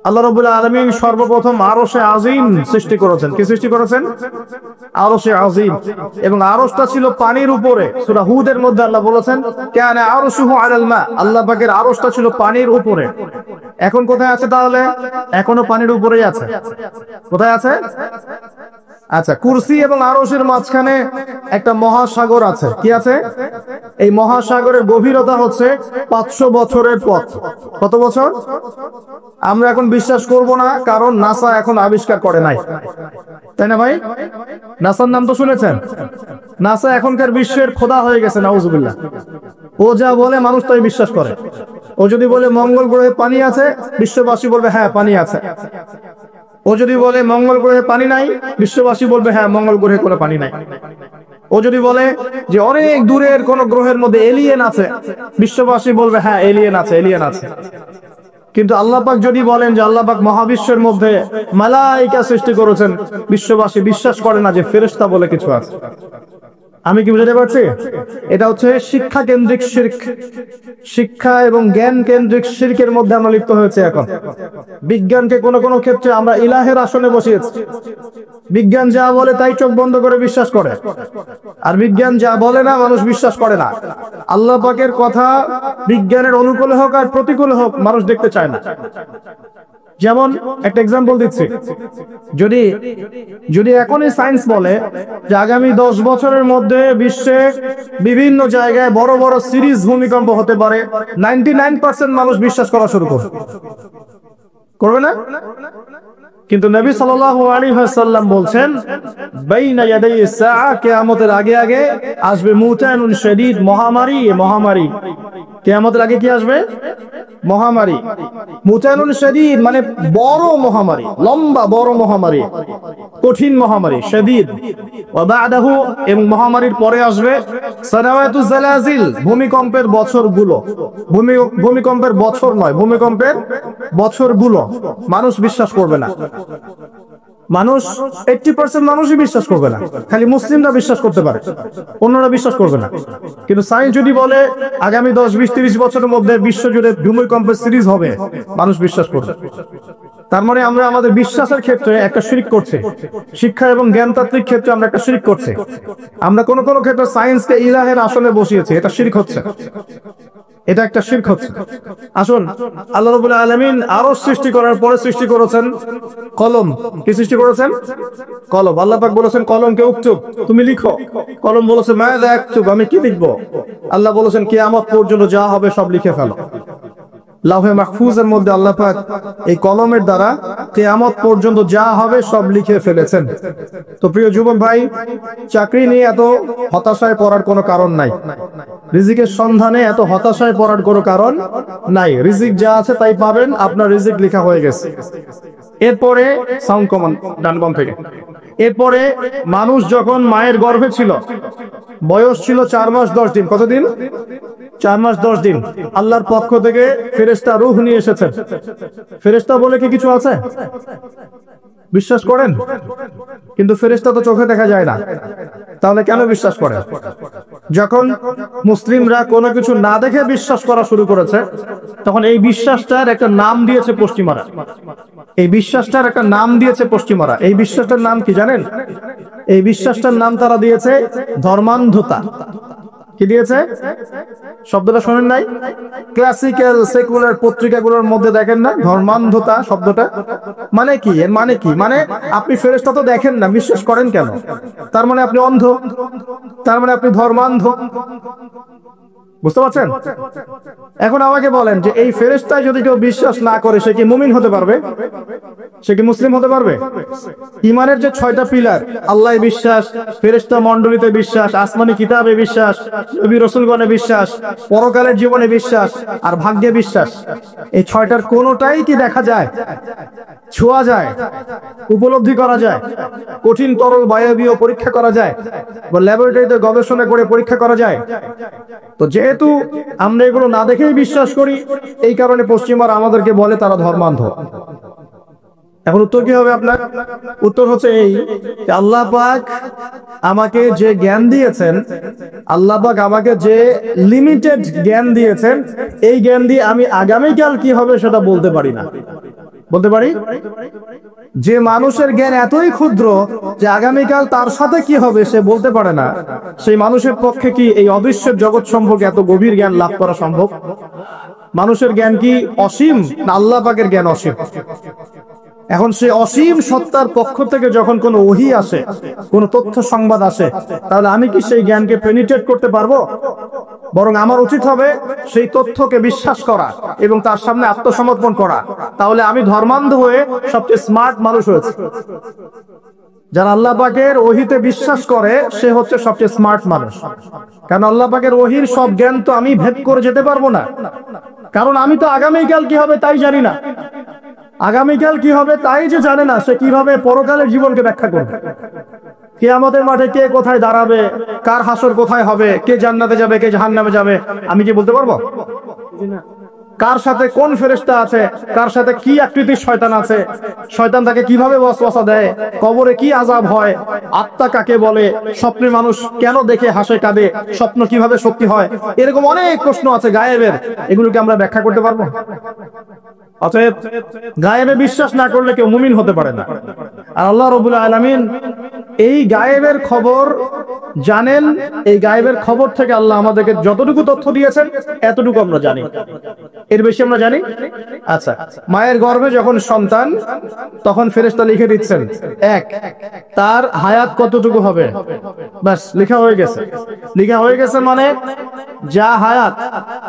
আল্লাহ রাব্বুল আলামিন সর্বপ্রথম আরশে আজিম সৃষ্টি করেছেন। কি সৃষ্টি করেছেন? আরশে আজিম। এবং আরশটা ছিল পানির উপরে। সূরা হুদের মধ্যে আল্লাহ বলেছেন কানা আরশুহু আলাল মা, আল্লাহ পাকের আরশটা ছিল পানির উপরে। এখন কোথায় আছে তাহলে? এখনো পানির উপরেই আছে। কোথায় আছে? আচ্ছা, কুরসি এবং আরশের মাঝখানে একটা মহাসাগর আছে। কি আছে? এই মহাসাগরের গভীরতা হচ্ছে 500 বছরের পথ। কত বছর? আমরা এখন বিশ্বাস করব না, কারণ নাসা এখন আবিষ্কার করে নাই, তাই না ভাই? নাসার নাম তো শুনেছেন? নাসা এখনকার বিশ্বের খোদা হয়ে গেছে, নাউজুবিল্লাহ। ও যা বলে মানুষ তাই বিশ্বাস করে। ও যদি বলে মঙ্গল গ্রহে পানি আছে, বিশ্ববাসী বলবে হ্যাঁ পানি আছে। ও যদি বলে মঙ্গল গ্রহে পানি নাই, বিশ্ববাসী বলবে হ্যাঁ মঙ্গল গ্রহে কোনো পানি নাই। ও যদি বলে যে অনেক দূরের কোন গ্রহের মধ্যে এলিয়েন আছে, বিশ্ববাসী বলবে হ্যাঁ এলিয়েন আছে, এলিয়েন আছে। কিন্তু আল্লাহ পাক যদি বলেন যে আল্লাহ পাক মহাবিশ্বের মধ্যে মালাইকা সৃষ্টি করেছেন, বিশ্ববাসী বিশ্বাস করে না যে ফেরেশতা বলে কিছু আছে। আমি কি বুঝাতে পারছি? এটা হচ্ছে শিক্ষা কেন্দ্রিক শিরক। শিক্ষা এবং জ্ঞান কেন্দ্রিক শিরকের মধ্যে আমরা লিপ্ত হয়েছে এখন। বিজ্ঞানকে কোন কোন ক্ষেত্রে আমরা ইলাহের আসনে বসিয়েছি। বিজ্ঞান যা বলে তাই চোখ বন্ধ করে বিশ্বাস করে, আর বিজ্ঞান যা বলে না মানুষ বিশ্বাস করে না। আল্লাহ পাকের কথা বিজ্ঞানের অনুকূলে হোক আর প্রতিকূলে হোক মানুষ দেখতে চায় না। যেমন একটা এক্সাম্পল দিচ্ছি, যদি যদি এখনই সায়েন্স বলে যে আগামী 10 বছরের মধ্যে বিশ্বে বিভিন্ন জায়গায় বড় বড় সিরিজ ভূমিকম্প হতে পারে, 99% মানুষ বিশ্বাস করা শুরু করবে না? কিন্তু নবী সাল্লাল্লাহু আলাইহি ওয়াসাল্লাম বলছেন বাইনা ইয়াদাই সাআ, কিয়ামতের আগে আগে আসবে মুতানুন শাদীদ, মহামারী। মহামারী কিয়ামতের আগে কি আসবে? মহামারী। মুতানুন শাদীদ মানে বড় মহামারী, লম্বা বড় মহামারী, কঠিন মহামারী, শাদীদ। ওয়া বা'দাহু, এবং মহামারীর পরে আসবে সানাওয়াতুজ জালাজিল, ভূমিকম্পের বছরগুলো। ভূমিকম্পের বছর নয়, ভূমিকম্পের বছরগুলো। মানুষ বিশ্বাস করবে না। মানুষ 80% মানুষই বিশ্বাস করবে না, খালি মুসলিমরা বিশ্বাস করতে পারে, অন্যরা বিশ্বাস করবে না। কিন্তু সায়েন্স যদি বলে আগামী 10, 20, 30 বছরের মধ্যে বিশ্বজুড়ে ভূমিকম্পের সিরিজ হবে, মানুষ বিশ্বাস করবে। তার মানে আমরা আমাদের বিশ্বাসের ক্ষেত্রে একটা শিরক করছি। শিক্ষা এবং জ্ঞানতাত্ত্বিক ক্ষেত্রে আমরা একটা শিরক করছি। আমরা কোন কোন ক্ষেত্রে সায়েন্সকে ইলাহের আসনে বসিয়েছি, এটা শিরক হচ্ছে। এটা একটা শিরক হচ্ছে। আসুন, আল্লাহ রাব্বুল আলামিন আরশ সৃষ্টি করার পরে সৃষ্টি করেছেন কলম। কি সৃষ্টি করেছেন? কলম। আল্লাহ পাক বলেছেন কলমকে উকতুব, তুমি লিখো। কলম বলেছে মাযা আকতুব, আমি কি লিখবো? আল্লাহ বলেছেন কিয়ামত পর্যন্ত যা হবে সব লিখে ফেলো। লাউহে মাহফুজের মধ্যে আল্লাহ পাক এই কলমের দ্বারা কিয়ামত পর্যন্ত যা হবে সব লিখে ফেলেছেন। তো প্রিয় যুবক ভাই, চাকরি নিয়ে এত হতাশায় পড়ার কোনো কারণ নাই। রিজিকের সন্ধানে এত হতাশায় পড়ার কোনো কারণ নাই। রিজিক যা আছে তাই পাবেন, আপনার রিজিক লেখা হয়ে গেছে। এরপরে সাউন্ড কমান ডান বাম থেকে। এরপরে মানুষ যখন মায়ের গর্ভে ছিল, বয়স ছিল 4 মাস 10 দিন। কতদিন? 4 মাস 10 দিন। আল্লাহর পক্ষ থেকে ফেরেশতা রূহ নিয়ে এসেছেন। ফেরেশতা বলে কি কিছু আছে? বিশ্বাস করেন? কিন্তু ফেরেশতা তো চোখে দেখা যায় না, তাহলে কেন বিশ্বাস করেন? যখন মুসলিমরা কোনো কিছু না দেখে বিশ্বাস করা শুরু করেছে, তখন এই বিশ্বাসটার একটা নাম দিয়েছে পশ্চিমারা। এই বিশ্বাসটার একটা নাম দিয়েছে পশ্চিমারা। এই বিশ্বাসটার নাম কি জানেন? এই বিশ্বাসটার নাম তারা দিয়েছে ধর্মান্ধতা। কি দিয়েছে? শব্দটা শোনেন নাই? ক্লাসিক্যাল সেকুলার পত্রিকাগুলোর মধ্যে দেখেন না ধর্মান্ধতা শব্দটা? মানে কি? এর মানে কি? মানে আপনি ফেরেশতা তো দেখেন না, বিশ্বাস করেন কেন? তার মানে আপনি অন্ধ, তার মানে আপনি ধর্মান্ধ। বুঝতে পারছেন? এখন আমাকে বলেন যে এই ফেরেশতায় যদি কেউ বিশ্বাস না করে, সে কি মুমিন হতে পারবে? সে কি মুসলিম হতে পারবে? ঈমানের যে 6টা পিলার, আল্লাহয় বিশ্বাস, ফেরেশতা মণ্ডলীতে বিশ্বাস, আসমানি কিতাবে বিশ্বাস, নবী রাসূলগণে বিশ্বাস, পরকালের জীবনে বিশ্বাস, আর ভাগ্যে বিশ্বাস, এই 6টার কোনোটাই কি দেখা যায়, ছোঁয়া যায়, উপলব্ধি করা যায়? কঠিন তরল বায়বীয় পরীক্ষা করা যায়, বা ল্যাবরেটরিতে গবেষণা করে পরীক্ষা করা যায়? তো যেহেতু আমরা এগুলো না দেখেই বিশ্বাস করি, এই কারণে পশ্চিমারা আমাদেরকে বলে তারা ধর্মান্ধ। এখন উত্তর কি হবে আপনার? উত্তর হচ্ছে এই, আল্লাহ পাক আমাকে যে জ্ঞান দিয়েছেন, আল্লাহ পাক আমাকে যে লিমিটেড জ্ঞান দিয়েছেন, এই জ্ঞান দিয়ে আমি আগামীকাল কি হবে সেটা বলতে পারি না। বলতে পারি যে মানুষের জ্ঞান এতই ক্ষুদ্র যে আগামীকাল তার সাথে কি হবে সে বলতে পারে না, সেই মানুষের পক্ষে কি এই অদৃশ্য জগৎ সম্পর্কে এত গভীর জ্ঞান লাভ করা সম্ভব? মানুষের জ্ঞান কি অসীম না আল্লাহ পাকের জ্ঞান অসীম? এখন সে অসীম সত্তার পক্ষ থেকে যখন কোনো ওহী আসে, কোনো তথ্য সংবাদ আসে, তাহলে আমি কি সেই জ্ঞানকে পেনিট্রেট করতে পারবো? বরং আমার উচিত হবে সেই তথ্যকে বিশ্বাস করা এবং তার সামনে আত্মসমর্পণ করা। তাহলে আমি ধর্মান্ধ হয়ে সবচেয়ে স্মার্ট মানুষ হয়েছে। যারা আল্লাহ পাকের ওহীতে বিশ্বাস করে সে হচ্ছে সবচেয়ে স্মার্ট মানুষ। কারণ আল্লাহ পাকের ওহীর সব জ্ঞান তো আমি ভেদ করে যেতে পারবো না, কারণ আমি তো আগামীকাল কি হবে তাই জানি না। আগামীকাল কি হবে তাই যে জানে না, সে কিভাবে পরকালের জীবনকে ব্যাখ্যা করবে? কিয়ামতের মাঠে কে কোথায় দাঁড়াবে, কার হাসর কোথায় হবে, কে জান্নাতে যাবে কে জাহান্নামে যাবে, আমি কি বলতে পারবো? কার সাথে কোন ফেরেশতা আছে, কার সাথে কি আকৃতির শয়তান আছে, শয়তান তাকে কিভাবে ওয়াসওয়াসা দেয়, কবরে কি আযাব হয়, আত্মা কাকে বলে, স্বপ্নে মানুষ কেন দেখে হাসে কাঁদে, স্বপ্ন কিভাবে সত্যি হয়, এরকম অনেক প্রশ্ন আছে গায়েবের। এগুলোকে আমরা ব্যাখ্যা করতে পারবো? অতএব গায়েবে বিশ্বাস না করলে কেউ মুমিন হতে পারে না। আর আল্লাহ রাব্বুল আলামিন এই গায়েবের খবর জানেন। এই গায়েবের খবর থেকে আল্লাহ আমাদেরকে যতটুকু তথ্য দিয়েছেন এতটুকু আমরা জানি, এর বেশি আমরা জানি। আচ্ছা, মায়ের গর্ভে যখন সন্তান, তখন ফেরেশতা লিখে দিচ্ছেন এক, তার হায়াত কতটুকু হবে, বাস লেখা হয়ে গেছে। লেখা হয়ে গেছে মানে যা হায়াত,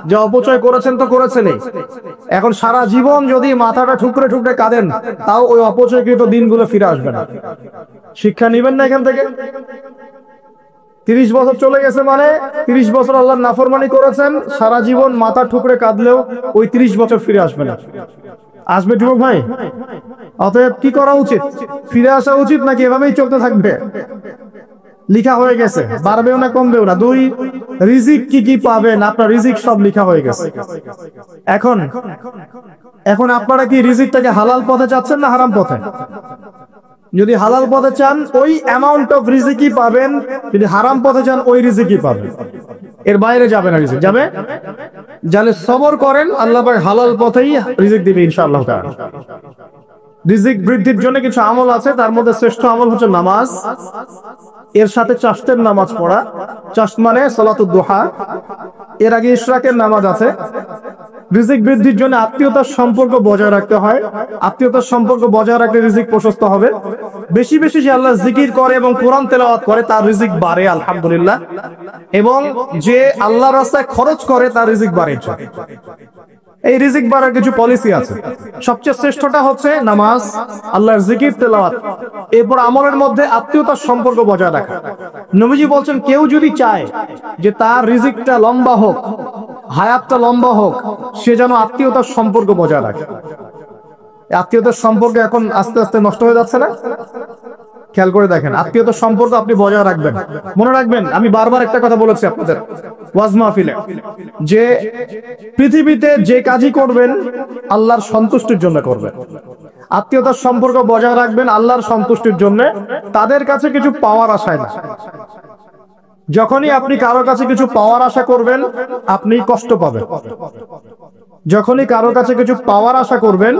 যা অপচয় করেছেন তো করেছেনই। এখন সারা জীবন যদি মাথাটা ঠুকরে ঠুকরে কাঁদেন, তাও ওই অপচয়কৃত দিনগুলো ফিরে আসবে না। শিক্ষা নিবেন না এখান থেকে? 30 বছর চলে গেছে মানে 30 বছর আল্লাহর নাফরমানি করেছেন, সারা জীবন মাথা ঠুকরে কাঁদলেও ওই 30 বছর ফিরে আসবে না। আসবে যুবক ভাই? অতএব কি করা উচিত? ফিরে আসা উচিত নাকি এভাবেই চলতে থাকবে? লিখা হয়ে গেছে, বাড়বেও না কমবেও না। দুই, রিজিক কি কি পাবেন, আপনার রিজিক সব লিখা হয়ে গেছে। এখন এখন আপনারা কি রিজিকটাকে হালাল পথে চাচ্ছেন না হারাম পথে? যদি হালাল পথে চান ওই অ্যামাউন্ট অফ রিজিকই পাবেন, যদি হারাম পথে চান ওই রিজিকই পাবেন, এর বাইরে যাবে না। রিজিক যাবে, যাহলে সবর করেন, আল্লাহ পাক হালাল পথেই রিজিক দিবে ইনশাআল্লাহ তাআলা। রিজিক বৃদ্ধির জন্য কিছু আমল আছে, তার মধ্যে শ্রেষ্ঠ আমল হচ্ছে নামাজ, এর সাথে চাশতের নামাজ পড়া। চাশত মানে সালাতুদ দুহা, এর আগে ইশরাকের নামাজ আছে। রিজিক বৃদ্ধির জন্য আত্মীয়তার সম্পর্ক বজায় রাখতে হয়, আত্মীয়তার সম্পর্ক বজায় রাখলে রিজিক প্রশস্ত হবে। বেশি বেশি যে আল্লাহ জিকির করে এবং কোরআন তেলাওয়াত করে তার রিজিক বাড়ে আলহামদুলিল্লাহ, এবং যে আল্লাহর রাস্তায় খরচ করে তার রিজিক বাড়ে। এই রিজিক বাড়ার কিছু পলিসি আছে। সবচেয়ে শ্রেষ্ঠটা হচ্ছে নামাজ, আল্লাহর জিকির তেলাওয়াত, এরপর আমলের মধ্যে আত্মীয়তার সম্পর্ক বজায় রাখা। নবীজি বলছেন কেউ যদি চায় যে তার রিজিকটা লম্বা হোক, হায়াতটা লম্বা হোক, সে যেন আত্মীয়তার সম্পর্ক বজায় রাখে। আত্মীয়তার সম্পর্ক এখন আস্তে আস্তে নষ্ট হয়ে যাচ্ছে না? খেয়াল করে দেখেন, আত্মীয়তার সম্পর্ক আপনি বজায় রাখবেন। মনে রাখবেন, আমি বারবার একটা কথা বলেছি আপনাদের ওয়াজ মাহফিলে, যে পৃথিবীতে যে কাজই করবেন আল্লাহর সন্তুষ্টির জন্য করবেন। আত্মীয়তার সম্পর্ক বজায় রাখবেন আল্লাহর সন্তুষ্টির জন্য, তাদের কাছে কিছু পাওয়ার আশায় না। যখনই আপনি কারো কাছে কিছু পাওয়ার আশা করবেন আপনি কষ্ট পাবেন। যখনই কারো কাছে কিছু পাওয়ার আশা করবেন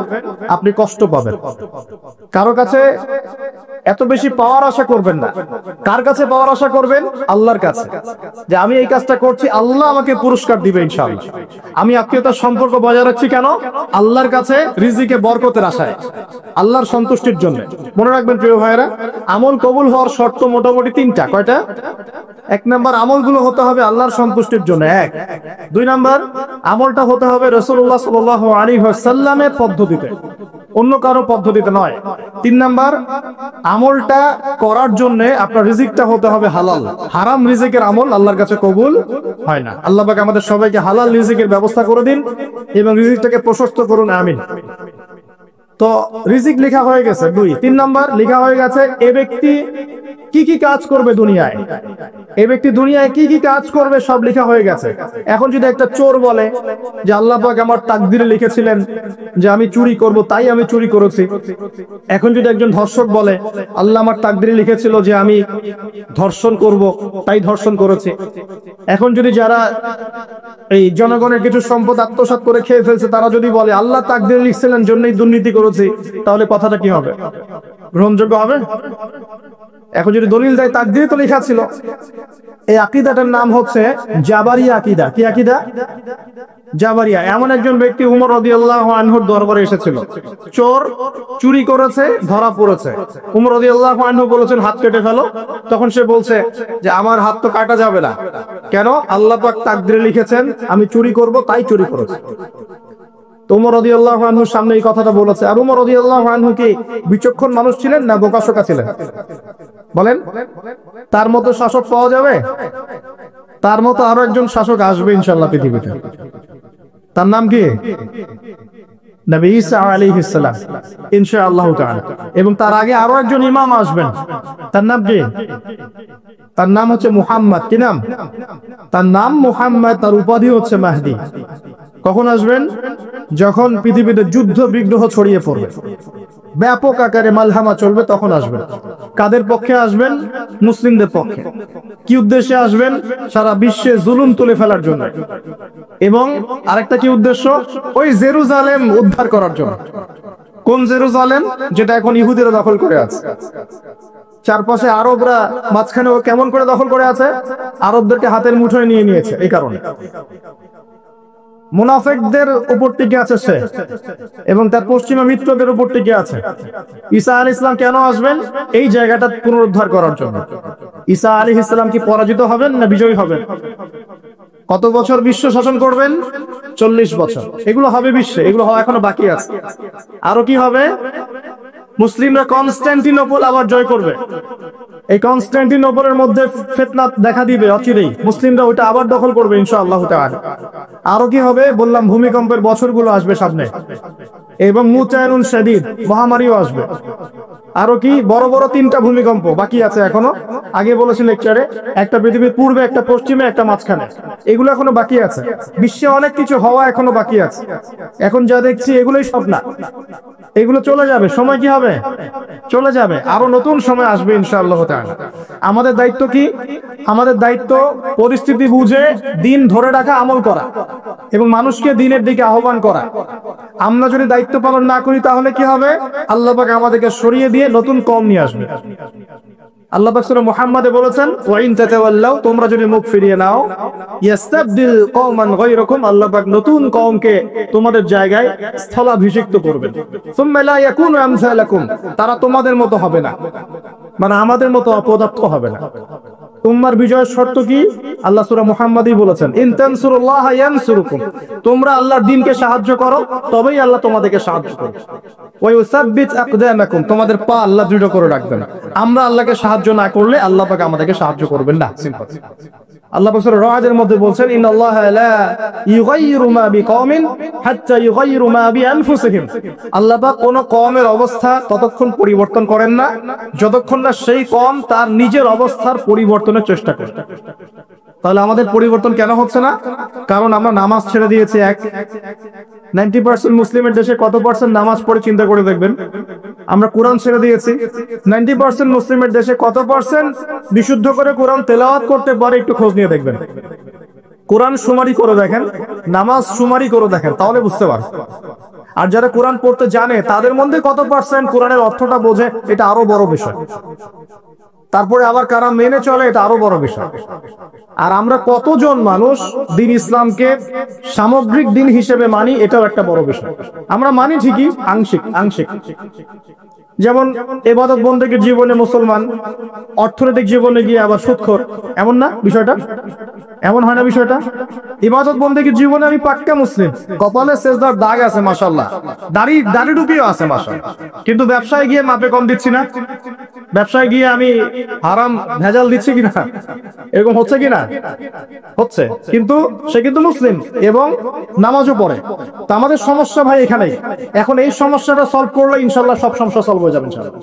আপনি কষ্ট পাবেন। কারো কাছে এত বেশি পাওয়ার আশা করবেন না। কার কাছে পাওয়ার আশা করবেন? আল্লাহর কাছে, যে আমি এই কাজটা করছি আল্লাহ আমাকে পুরস্কার দিবে ইনশাআল্লাহ। আমি আত্মীয়তার সম্পর্ক বজায় রাখছি কেন? আল্লাহর কাছে রিজিকে বরকতের আশায়, আল্লাহর সন্তুষ্টির জন্য। মনে রাখবেন প্রিয় ভাইয়েরা, আমল কবুল হওয়ার শর্ত মোটামুটি তিনটা। কয়টা? এক নাম্বার, আমলগুলো হতে হবে আল্লাহর সন্তুষ্টির জন্য। এক। দুই নাম্বার, আমলটা হতে হবে রাসূলুল্লাহ সাল্লাল্লাহু আলাইহি ওয়াসাল্লামের পদ্ধতিতে, অন্য কারো পদ্ধতিতে নয়। তিন নাম্বার, আমলটা করার জন্য আপনার রিজিকটা হতে হবে হালাল। হারাম রিজিকের আমল আল্লাহর কাছে কবুল হয় না। আল্লাহ পাক আমাদের সবাইকে হালাল রিজিকের ব্যবস্থা করে দিন এবং রিজিকটাকে প্রশস্ত করুন, আমিন। তো রিজিক লেখা হয়ে গেছে। দুই। তিন নাম্বার, লেখা হয়ে গেছে এ ব্যক্তি কি কি কাজ করবে দুনিয়ায়, এই ব্যক্তি দুনিয়ায় কি কি কাজ করবে সব লেখা হয়ে গেছে। এখন যদি একটা চোর বলে যে আল্লাহ পাক আমার তাকদিরে লিখেছিলেন যে আমি চুরি করব, তাই আমি চুরি করেছি। এখন যদি একজন ধর্ষক বলে আল্লাহ আমার তাকদিরে লিখেছিল যে আমি ধর্ষণ করব, তাই ধর্ষণ করেছি। এখন যদি যারা এই জনগণের কিছু সম্পদ আত্মসাৎ করে খেয়ে ফেলছে তারা যদি বলে আল্লাহ তাকদিরে লিখছিলেন জন্যই দুর্নীতি করেছি, তাহলে কথাটা কি হবে? গ্রহণযোগ্য হবে? এখন যদি দলিল দেয় তাকদিরে তো লেখা ছিল। এই আকীদাটার নাম হচ্ছে জাবারিয়া আকীদা। কি আকীদা? জাবারিয়া। এমন একজন ব্যক্তি উমর রাদিয়াল্লাহু আনহুর দরবারে এসেছিল, চোর চুরি করেছে, ধরা পড়েছে। উমর রাদিয়াল্লাহু আনহু বলেছেন হাত কেটে ফেলো। তখন সে বলছে যে আমার হাত তো কাটা যাবে না। কেন? আল্লাহ পাক তাকদিরে লিখেছেন আমি চুরি করব, তাই চুরি করেছি। উমর রাদিয়াল্লাহু আনহুর সামনে এই কথাটা বলেছে। আর উমর রাদিয়াল্লাহু আনহু কি বিচক্ষণ মানুষ ছিলেন না বোকাশোকা ছিলেন? বলেন, তার মতো শাসক পাওয়া যাবে? তার মতো আরো একজন শাসক আসবে ইনশাআল্লাহ পৃথিবীতে। তার নাম কি? নবী ঈসা আলাইহিস সালাম ইনশাআল্লাহ তাআলা। এবং তার আগে আরো একজন ইমাম আসবেন। তার নাম কি? তার নাম হচ্ছে মুহাম্মদ। কি নাম? তার নাম মুহাম্মদ, তার উপাধি হচ্ছে মাহদী। কখন আসবেন? যখন পৃথিবীতে যুদ্ধ বিগ্রহ ছড়িয়ে পড়বে, ব্যাপক আকারে মালহামা চলবে, তখন আসবেন। কাদের পক্ষে আসবেন? মুসলিমদের পক্ষে। কি উদ্দেশ্যে আসবেন? সারা বিশ্বে জুলুম তুলে ফেলার জন্য। এবং আরেকটা কি উদ্দেশ্য? ওই জেরুজালেম উদ্ধার করার জন্য। কোন জেরুজালেম? যেটা এখন ইহুদিরা দখল করে আছে। চারপাশে আরবরা, মাঝখানে ও কেমন করে দখল করে আছে? আরবদেরকে হাতের মুঠোয় নিয়ে নিয়েছে। এই কারণে মুনাফিকদের উপর টিকে আছে সে, এবং তার পশ্চিমা মিত্রদের উপর টিকে আছে। ঈসা আলাইহিস সালাম কেন আসবেন? এই জায়গাটা পুনরুদ্ধার করার জন্য। ঈসা আলাইহিস সালাম কি পরাজিত হবেন না বিজয়ী হবেন? কত বছর বিশ্ব শাসন করবেন? 40 বছর। এগুলো হবে বিশ্বে, এগুলো হওয়া এখনো বাকি আছে। আরো কি হবে? মুসলিমরা কনস্টান্টিনোপল আবার জয় করবে। এই কনস্টান্টিনোপলের মধ্যে ফিতনা দেখা দিবে অচিরেই, মুসলিমরা ওটা আবার দখল করবে ইনশাআল্লাহ তাআলা। আরো কি হবে? বললাম ভূমিকম্পের বছরগুলো আসবে সামনে, এবং মুতায়নুন শাদীদ, মহামারীও আসবে। আরো কি? বড় বড় 3টা ভূমিকম্প বাকি আছে এখনো। আগে বলেছি লেকচারে, একটা পৃথিবীর পূর্বে, একটা পশ্চিমে, একটা মাঝখানে। এগুলো এখনো বাকি আছে। বিশ্বে অনেক কিছু হওয়া এখনো বাকি আছে। এখন যা দেখছি এগুলোই সব না, এগুলো চলে যাবে। সময় কি হবে? চলে যাবে। আরো নতুন সময় আসবে ইনশাআল্লাহ তাআলা। আমাদের দায়িত্ব কি? আমাদের দায়িত্ব পরিস্থিতি বুঝে দিন ধরে রাখা, আমল করা, এবং মানুষকে দিনের দিকে আহ্বান করা। আমরা যদি দায়িত্ব পালন না করি তাহলে কি হবে? আল্লাহ পাক আমাদেরকে সরিয়ে দিয়ে নতুন কওম নিয়ে আসবে। আল্লাহ পাক সূরা মুহাম্মাদে বলেছেন ওয়া ইন তাতাওয়াল্লাউ, তোমরা যদি মুখ ফিরিয়ে নাও, ইয়াস্তাবদিল কওমান গায়রাকুম, আল্লাহ পাক নতুন কওমকে তোমাদের জায়গায় স্থলাভিষিক্ত করবেন। সুম্মা লা ইয়াকুনু আমসালাকুম, তারা তোমাদের মতো হবে না, মানে আমাদের মতো অপদার্থ হবে না। উম্মার বিজয়ের শর্ত কি? আল্লাহ সূরা মুহাম্মাদই বলেছেন ইন তানসুরুল্লাহা ইয়ানসুরুকুম, তোমরা আল্লাহর দ্বীনকে সাহায্য করো তবেই আল্লাহ তোমাদেরকে সাহায্য করবে। ওয়া ইউসাব্বিত আকদামাকুম, তোমাদের পা আল্লাহ দৃঢ় করে রাখবেন। আমরা আল্লাহকে সাহায্য না করলে আল্লাহ পাক আমাদেরকে সাহায্য করবেন না। সিম্পল। আল্লাহ পাক সূরা রা'দের মধ্যে বলেন ইন্নাল্লাহা লা ইউগাইয়িরু মা বিকওমিন হাত্তা ইউগাইয়িরু মা বিআনফুসিহিম, আল্লাহ পাক কোন কওমের অবস্থা ততক্ষণ পরিবর্তন করেন না যতক্ষণ না সেই কওম তার নিজের অবস্থার পরিবর্তনের চেষ্টা করে। তাহলে আমাদের পরিবর্তন কেন হচ্ছে না? কারণ আমরা নামাজ ছেড়ে দিয়েছি। 90% মুসলিমের দেশে কত পার্সেন্ট নামাজ পড়ে চিন্তা করে দেখবেন। আমরা কোরআন ছেড়ে দিয়েছি। 90% মুসলিমের দেশে কত পার্সেন্ট বিশুদ্ধ করে কোরআন তেলাওয়াত করতে পারে একটু খোঁজ নিয়ে দেখবেন। কোরআন শুমারি করে দেখেন, নামাজ শুমারি করে দেখেন, তাহলে বুঝতে পারবেন। আর যারা কোরআন পড়তে জানে তাদের মধ্যে কত পার্সেন্ট কোরআনের অর্থটা বোঝে, এটা আরো বড় বিষয়। তারপরে আবার কারা মেনে চলে, এটা আরো বড় বিষয়। আর আমরা কতজন মানুষ দ্বীন ইসলামকে সামগ্রিক দিন হিসেবে মানি, এটাও একটা বড় বিষয়। আমরা মানি ঠিকই, আংশিক আংশিক। যেমন ইবাদত বন্দেগীর জীবনে মুসলমান, অর্থনৈতিক জীবনে গিয়ে আবার সুদখোর, এমন না বিষয়টা? এমন হয় না বিষয়টা? ইবাদত বন্দেগীর জীবনে আমি পাক্কা মুসলিম, কপালে সেজদার দাগ আছে মাশাআল্লাহ, দাড়ি টুপিও আছে মাশাআল্লাহ, কিন্তু ব্যবসায় গিয়ে মাপে কম দিচ্ছি না, ব্যবসায় গিয়ে আমি হারাম ভেজাল দিচ্ছি কিনা, এরকম হচ্ছে কিনা? হচ্ছে। কিন্তু সে কিন্তু মুসলিম এবং নামাজও পড়ে। তো আমাদের সমস্যা ভাই এখানেই। এখন এই সমস্যাটা সলভ করলে ইনশাআল্লাহ সব সমস্যা সলভ হয়ে যাবে ইনশাআল্লাহ।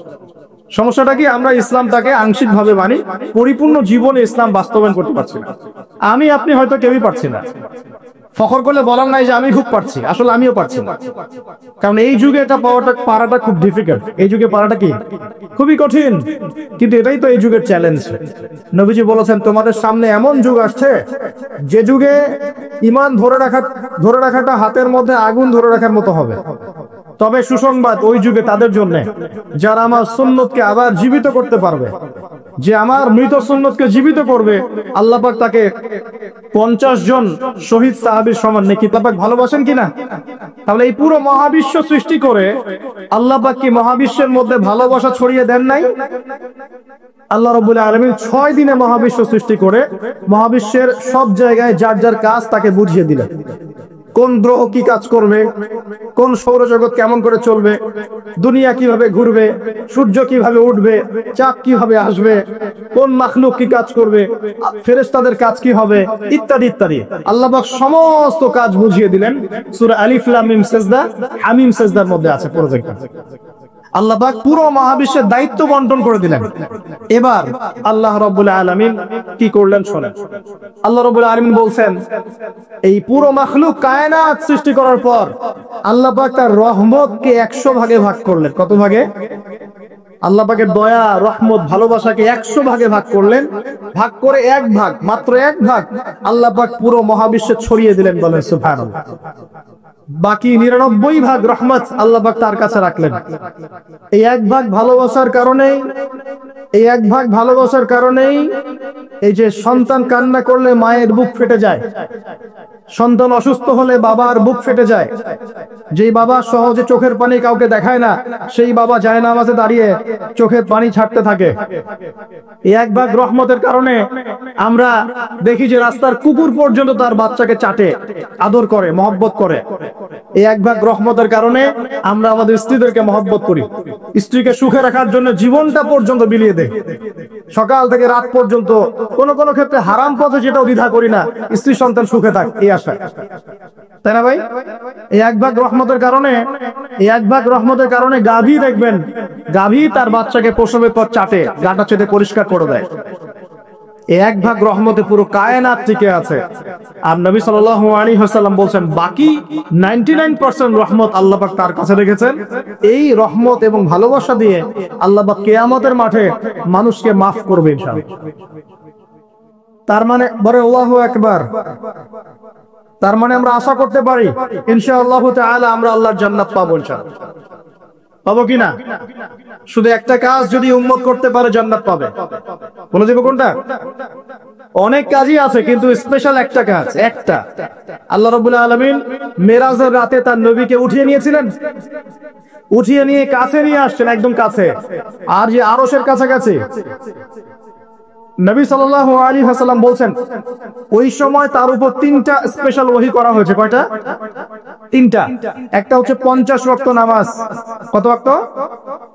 সমস্যাটা কি, আমরা ইসলামটাকে আংশিক ভাবে মানি, পরিপূর্ণ জীবনে ইসলাম বাস্তবায়ন করতে পারছি না। আমি আপনি হয়তো কেউই পারছি না। ফখর করলে বলার নাই যে আমি খুব পারছি, আসলে আমিও পারছি না। কারণ এই যুগে এটা পারাটা খুব ডিফিকাল্ট। এই যুগে পারাটা কি খুবই কঠিন, কিন্তু এটাই তো এই যুগের চ্যালেঞ্জ। নবীজি বলেছেন তোমাদের সামনে এমন যুগ আসছে যে যুগে ঈমান ধরে রাখাটা হাতের মধ্যে আগুন ধরে রাখার মতো হবে। তবে সুসংবাদ ওই যুগে তাদের জন্য যারা আমার সুন্নতকে আবার জীবিত করতে পারবে, যে আমার মৃত সুন্নতকে জীবিত করবে, আল্লাহ পাক তাকে 50 জন শহীদ সাহাবীর সমান নেকি আল্লাহ পাক ভালোবাসেন কিনা? তাহলে এই পুরো মহাবিশ্ব সৃষ্টি করে আল্লাহ পাক কি মহাবিশ্বের মধ্যে ভালোবাসা ছড়িয়ে দেন নাই? আল্লাহ রাব্বুল আলামিন 6 দিনে মহাবিশ্ব সৃষ্টি করে মহাবিশ্বের সব জায়গায় যার যার কাজ তাকে বুঝিয়ে দিলেন। কোন গ্রহ কি কাজ করবে, কোন সৌরজগৎ কেমন করে চলবে, দুনিয়া কিভাবে ঘুরবে, সূর্য কিভাবে উঠবে, চাঁদ কিভাবে আসবে, কোন মাখলুক কি কাজ করবে, ফেরেশতাদের কাজ কি হবে, ইত্যাদি ইত্যাদি আল্লাহ পাক সমস্ত কাজ বুঝিয়ে দিলেন। সূরা আলিফ লাম মিম সিজদা, হামিম সিজদার মধ্যে আছে প্রজেক্ট। আল্লাহ পাক পুরো মহাবিশ্বের দায়িত্ব বন্টন করে দিলেন। এবার আল্লাহ রাব্বুল আলামিন কি করলেন শোনেন। আল্লাহ রাব্বুল আলামিন বলছেন, এই পুরো মাখলুক কায়নাত সৃষ্টি করার পর আল্লাহ পাক তার রহমতকে 100 ভাগে ভাগ করলেন। কত ভাগে? আল্লাহ পাকের দয়া, রহমত, ভালোবাসাকে 100 ভাগে ভাগ করলেন। ভাগ করে এক ভাগ, মাত্র এক ভাগ আল্লাহ পাক পুরো মহাবিশ্বে ছড়িয়ে দিলেন। বলেন সুবহানাল্লাহ। বাকি 99 ভাগ রহমত আল্লাহ পাক তার কাছে রাখলেন। এই এক ভাগ ভালোবাসার কারণেই, এই এক ভাগ ভালোবাসার কারণেই এই যে সন্তান কান্না করলে মায়ের বুক ফেটে যায়, সন্তান অসুস্থ হলে বাবার বুক ফেটে যায়, যেই বাবা সহজে চোখের পানি কাউকে দেখায় না, সেই বাবা জায়নামাজে দাঁড়িয়ে চোখের পানি ছাড়তে থাকে। এই এক ভাগ রহমতের কারণে আমরা দেখি যে রাস্তার কুকুর পর্যন্ত তার বাচ্চাকে চাটে, আদর করে, মহব্বত করে। এই এক ভাগ রহমতের কারণে আমরা আমাদের স্ত্রীদেরকে মহব্বত করি, স্ত্রীকে সুখে রাখার জন্য জীবনটা পর্যন্ত বিলিয়ে দেয়, সকাল থেকে রাত পর্যন্ত। কোন কোন ক্ষেত্রে হারাম পথে যেটাও দ্বিধা করি না, স্ত্রী সন্তান সুখে থাক এই আশায়, তাই না ভাই? এই এক ভাগ রহমতের কারণে, এই এক ভাগ রহমতের কারণে গাভী দেখবেন, গাভী তার বাচ্চাকে প্রসবের পর চাটে, গাটা চেটে পরিষ্কার করে দেয়। এক ভাগ রহমতে পুরো কায়নাত টিকে আছে। আর নবী সাল্লাল্লাহু আলাইহি ওয়াসাল্লাম বলেন, বাকি 99% রহমত আল্লাহ পাক তার কাছে রেখেছেন। এই রহমত এবং ভালোবাসা দিয়ে আল্লাহ পাক কিয়ামতের মাঠে মানুষকে maaf করবে ইনশাআল্লাহ। তার মানে বলে আল্লাহু আকবার, তার মানে আমরা আশা করতে পারি ইনশাআল্লাহ তাআলা আমরা আল্লাহর জান্নাত পাবো ইনশাআল্লাহ। পাবো কিনা? শুধু একটা কাজ যদি উম্মত করতে পারে জান্নাত পাবে। বলে দেব কোনটা? অনেক কাজই আছে, কিন্তু স্পেশাল একটা কাজ, একটা। আল্লাহ রাব্বুল আলামিন মেরাজের রাতে তার নবীকে উঠিয়ে নিয়েছিলেন, উঠিয়ে নিয়ে কাছে নিয়ে আসছেন, একদম কাছে, আর যে আরশের কাছাকাছি। নবী সাল্লাল্লাহু আলাইহি ওয়াসাল্লাম বলছেন, ওই সময় তার উপর 3টা স্পেশাল ওহী করা হয়েছে। কয়টা? 3টা। একটা হচ্ছে 50 ওয়াক্ত নামাজ। কত ওয়াক্ত?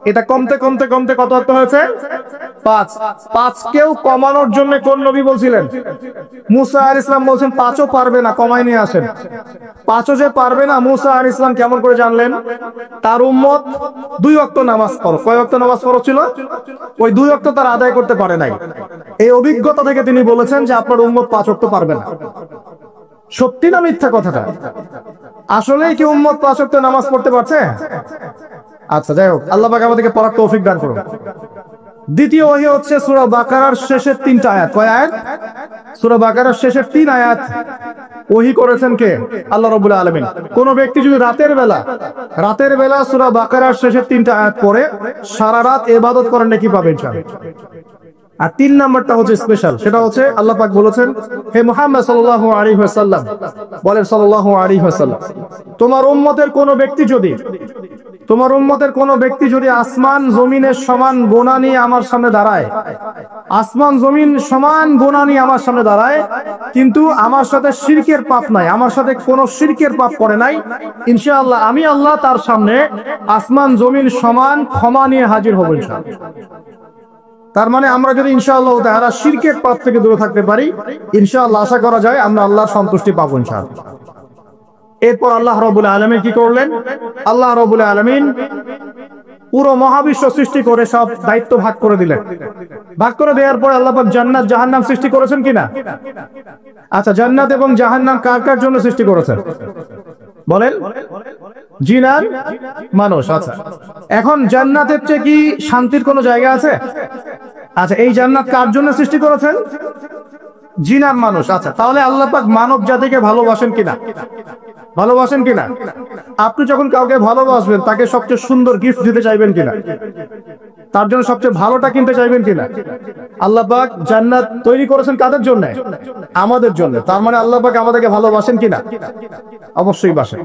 এটা কমতে কমতে কমতে কত ওয়াক্ত হয়েছে? 5। 5 কেও কমানোর জন্য কোন নবী বলছিলেন? মুসা আলাইহিস সালাম বলছেন 5ও পারবে না, কমাই নিয়ে আসেন। 5ও যে পারবে না, মুসা আলাইহিস সালাম কেমন করে জানলেন? তার উম্মত 2 ওয়াক্ত নামাজ পড়ে। কয় ওয়াক্ত নামাজ পড়া ছিল? ওই 2 ওয়াক্ত তার আদায় করতে পারে নাই। এই অভিজ্ঞতা থেকে তিনি বলেছেন যে আপনার উম্মত 5 ওয়াক্ত পারবে না। সত্যি না মিথ্যা কথাটা? আসলেই কি উম্মত 5 ওয়াক্ত নামাজ পড়তে পারছে? আচ্ছা, যাই হোক, আল্লাহ পাক আমাদেরকে পড়ার তৌফিক দান করুন। দ্বিতীয় ওহী হচ্ছে সূরা বাকারার শেষের 3টা আয়াত। কয় আয়াত? সূরা বাকারার শেষের 3 আয়াত ওহী করেছেন কে? আল্লাহ রাব্বুল আলামিন। কোন ব্যক্তি যদি রাতের বেলা সূরা বাকারার শেষের 3টা আয়াত পড়ে সারা রাত ইবাদত করেন, নাকি পাবে ইনশাআল্লাহ। আর 3 নাম্বারটা হচ্ছে স্পেশাল, সেটা হচ্ছে আল্লাহ পাক বলেছেন, হে মুহাম্মদ সাল্লাল্লাহু আলাইহি ওয়াসাল্লাম, বলেন সাল্লাল্লাহু আলাইহি ওয়াসাল্লাম, তোমার উম্মতের কোন ব্যক্তি যদি আসমান জমিনের সমান গুনাহ নিয়ে আমার সামনে দাঁড়ায়, আসমান জমিন সমান গুনাহ নিয়ে আমার সামনে দাঁড়ায়, কিন্তু আমার সাথে শিরকের পাপ নাই, আমার সাথে কোনো শিরকের পাপ করে নাই, ইনশাআল্লাহ আমি আল্লাহ তার সামনে আসমান জমিন সমান ক্ষমা নিয়ে হাজির হব ইনশাআল্লাহ। তার মানে আমরা যদি ইনশাআল্লাহ তাআলা শিরকের পাপ থেকে দূরে থাকতে পারি, ইনশাআল্লাহ আশা করা যায় আমরা আল্লাহর সন্তুষ্টি পাবো ইনশাআল্লাহ। এরপর আল্লাহ রাব্বুল আলামিন কি করলেন? আল্লাহ রাব্বুল আলামিন পুরো মহাবিশ্ব সৃষ্টি করে সব দায়িত্ব ভাগ করে দিলেন। ভাগ করে দেওয়ার পর আল্লাহ পাক জান্নাত জাহান্নাম সৃষ্টি করেছেন কিনা? আচ্ছা, জান্নাত এবং জাহান্নাম কার কার জন্য সৃষ্টি করেছেন বলেন? জিন আর মানুষ। আচ্ছা, এখন জান্নাতের চেয়ে কি শান্তির কোনো জায়গা আছে? আচ্ছা, এই জান্নাত কার জন্য সৃষ্টি করেছেন? জিন আর মানুষ। আচ্ছা, তাহলে আল্লাহ পাক মানব জাতিকে ভালোবাসেন কিনা? ভালোবাসেন কিনা? আপনি যখন কাউকে ভালোবাসবেন তাকে সবচেয়ে সুন্দর গিফট দিতে চাইবেন কিনা? তার জন্য সবচেয়ে ভালোটা কিনতে চাইবেন কিনা? আল্লাহ পাক জান্নাত তৈরি করেছেন কাদের জন্য? আমাদের জন্য। তার মানে আল্লাহ পাক আমাদেরকে ভালোবাসেন কিনা? অবশ্যই বাসেন।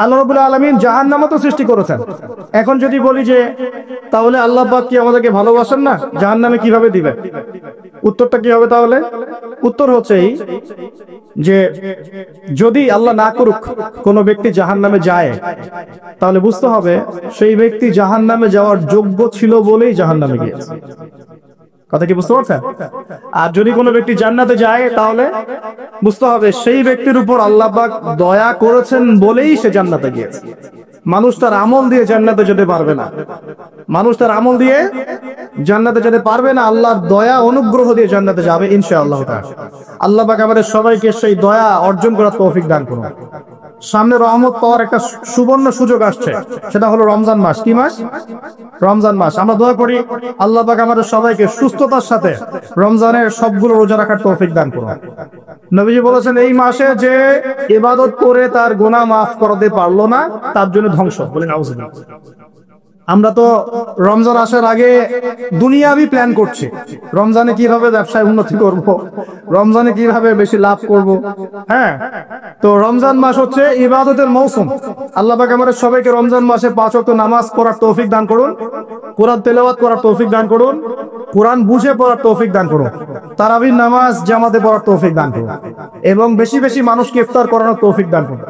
আল্লাহ রাব্বুল আলামিন জাহান্নামও তো সৃষ্টি করেছেন। এখন যদি বলি যে তাহলে আল্লাহ পাক কি আমাদেরকে ভালোবাসেন না, জাহান্নামে কিভাবে দিবেন? উত্তরটা কি হবে তাহলে? উত্তর হচ্ছে এই যে যদি আল্লাহ না করুক কোন ব্যক্তি জাহান্নামে যায়, তাহলে বুঝতে হবে সেই ব্যক্তি জাহান্নামে যাওয়ার যোগ্য ছিল বলেই জাহান্নামে গিয়েছে। কথা কি বুঝতে পারছেন? আর যদি কোনো ব্যক্তি জান্নাতে যায়, তাহলে বুঝতে হবে সেই ব্যক্তির উপর আল্লাহ পাক দয়া করেছেন বলেই সে জান্নাতে গিয়েছে। মানুষ তার আমল দিয়ে জান্নাতে যেতে পারবে না। মানুষ তার আমল দিয়ে জান্নাতে যেতে পারবে না, আল্লাহর দয়া অনুগ্রহ দিয়ে জান্নাতে যাবে ইনশাআল্লাহ তাআলা। আল্লাহ পাক আমাদের সবাইকে সেই দয়া অর্জন করার তৌফিক দান করুন। সামনে রহমত পাওয়ার একটা সুবর্ণ সুযোগ আসছে, সেটা হলো রমজান মাস। কি মাস? রমজান মাস। আমরা দোয়া করি আল্লাহ পাক আমাদের সবাইকে সুস্থতার সাথে রমজানের সবগুলো রোজা রাখার তৌফিক দান করুন। নবীজি বলেছেন এই মাসে যে ইবাদত করে তার গুনাহ মাফ করতে পারলো না, তার জন্য ধ্বংস। বলেন আউযুবিল্লাহ। আমরা তো রমজান আসার আগে দুনিয়াবি প্ল্যান করছি, রমজানে কিভাবে ব্যবসায় উন্নতি করব, রমজানে কিভাবে বেশি লাভ করব। হ্যাঁ, তো রমজান মাস হচ্ছে ইবাদতের মৌসুম। আল্লাহ পাক আমাদের সবাইকে রমজান মাসে 5 ওয়াক্ত নামাজ পড়ার তৌফিক দান করুন, কোরআন তেলাওয়াত করার তৌফিক দান করুন, কোরআন বুঝে পড়ার তৌফিক দান করুন, তারাবির নামাজ জামাতে পড়ার তৌফিক দান করুন, এবং বেশি বেশি মানুষকে ইফতার করানোর তৌফিক দান করুন।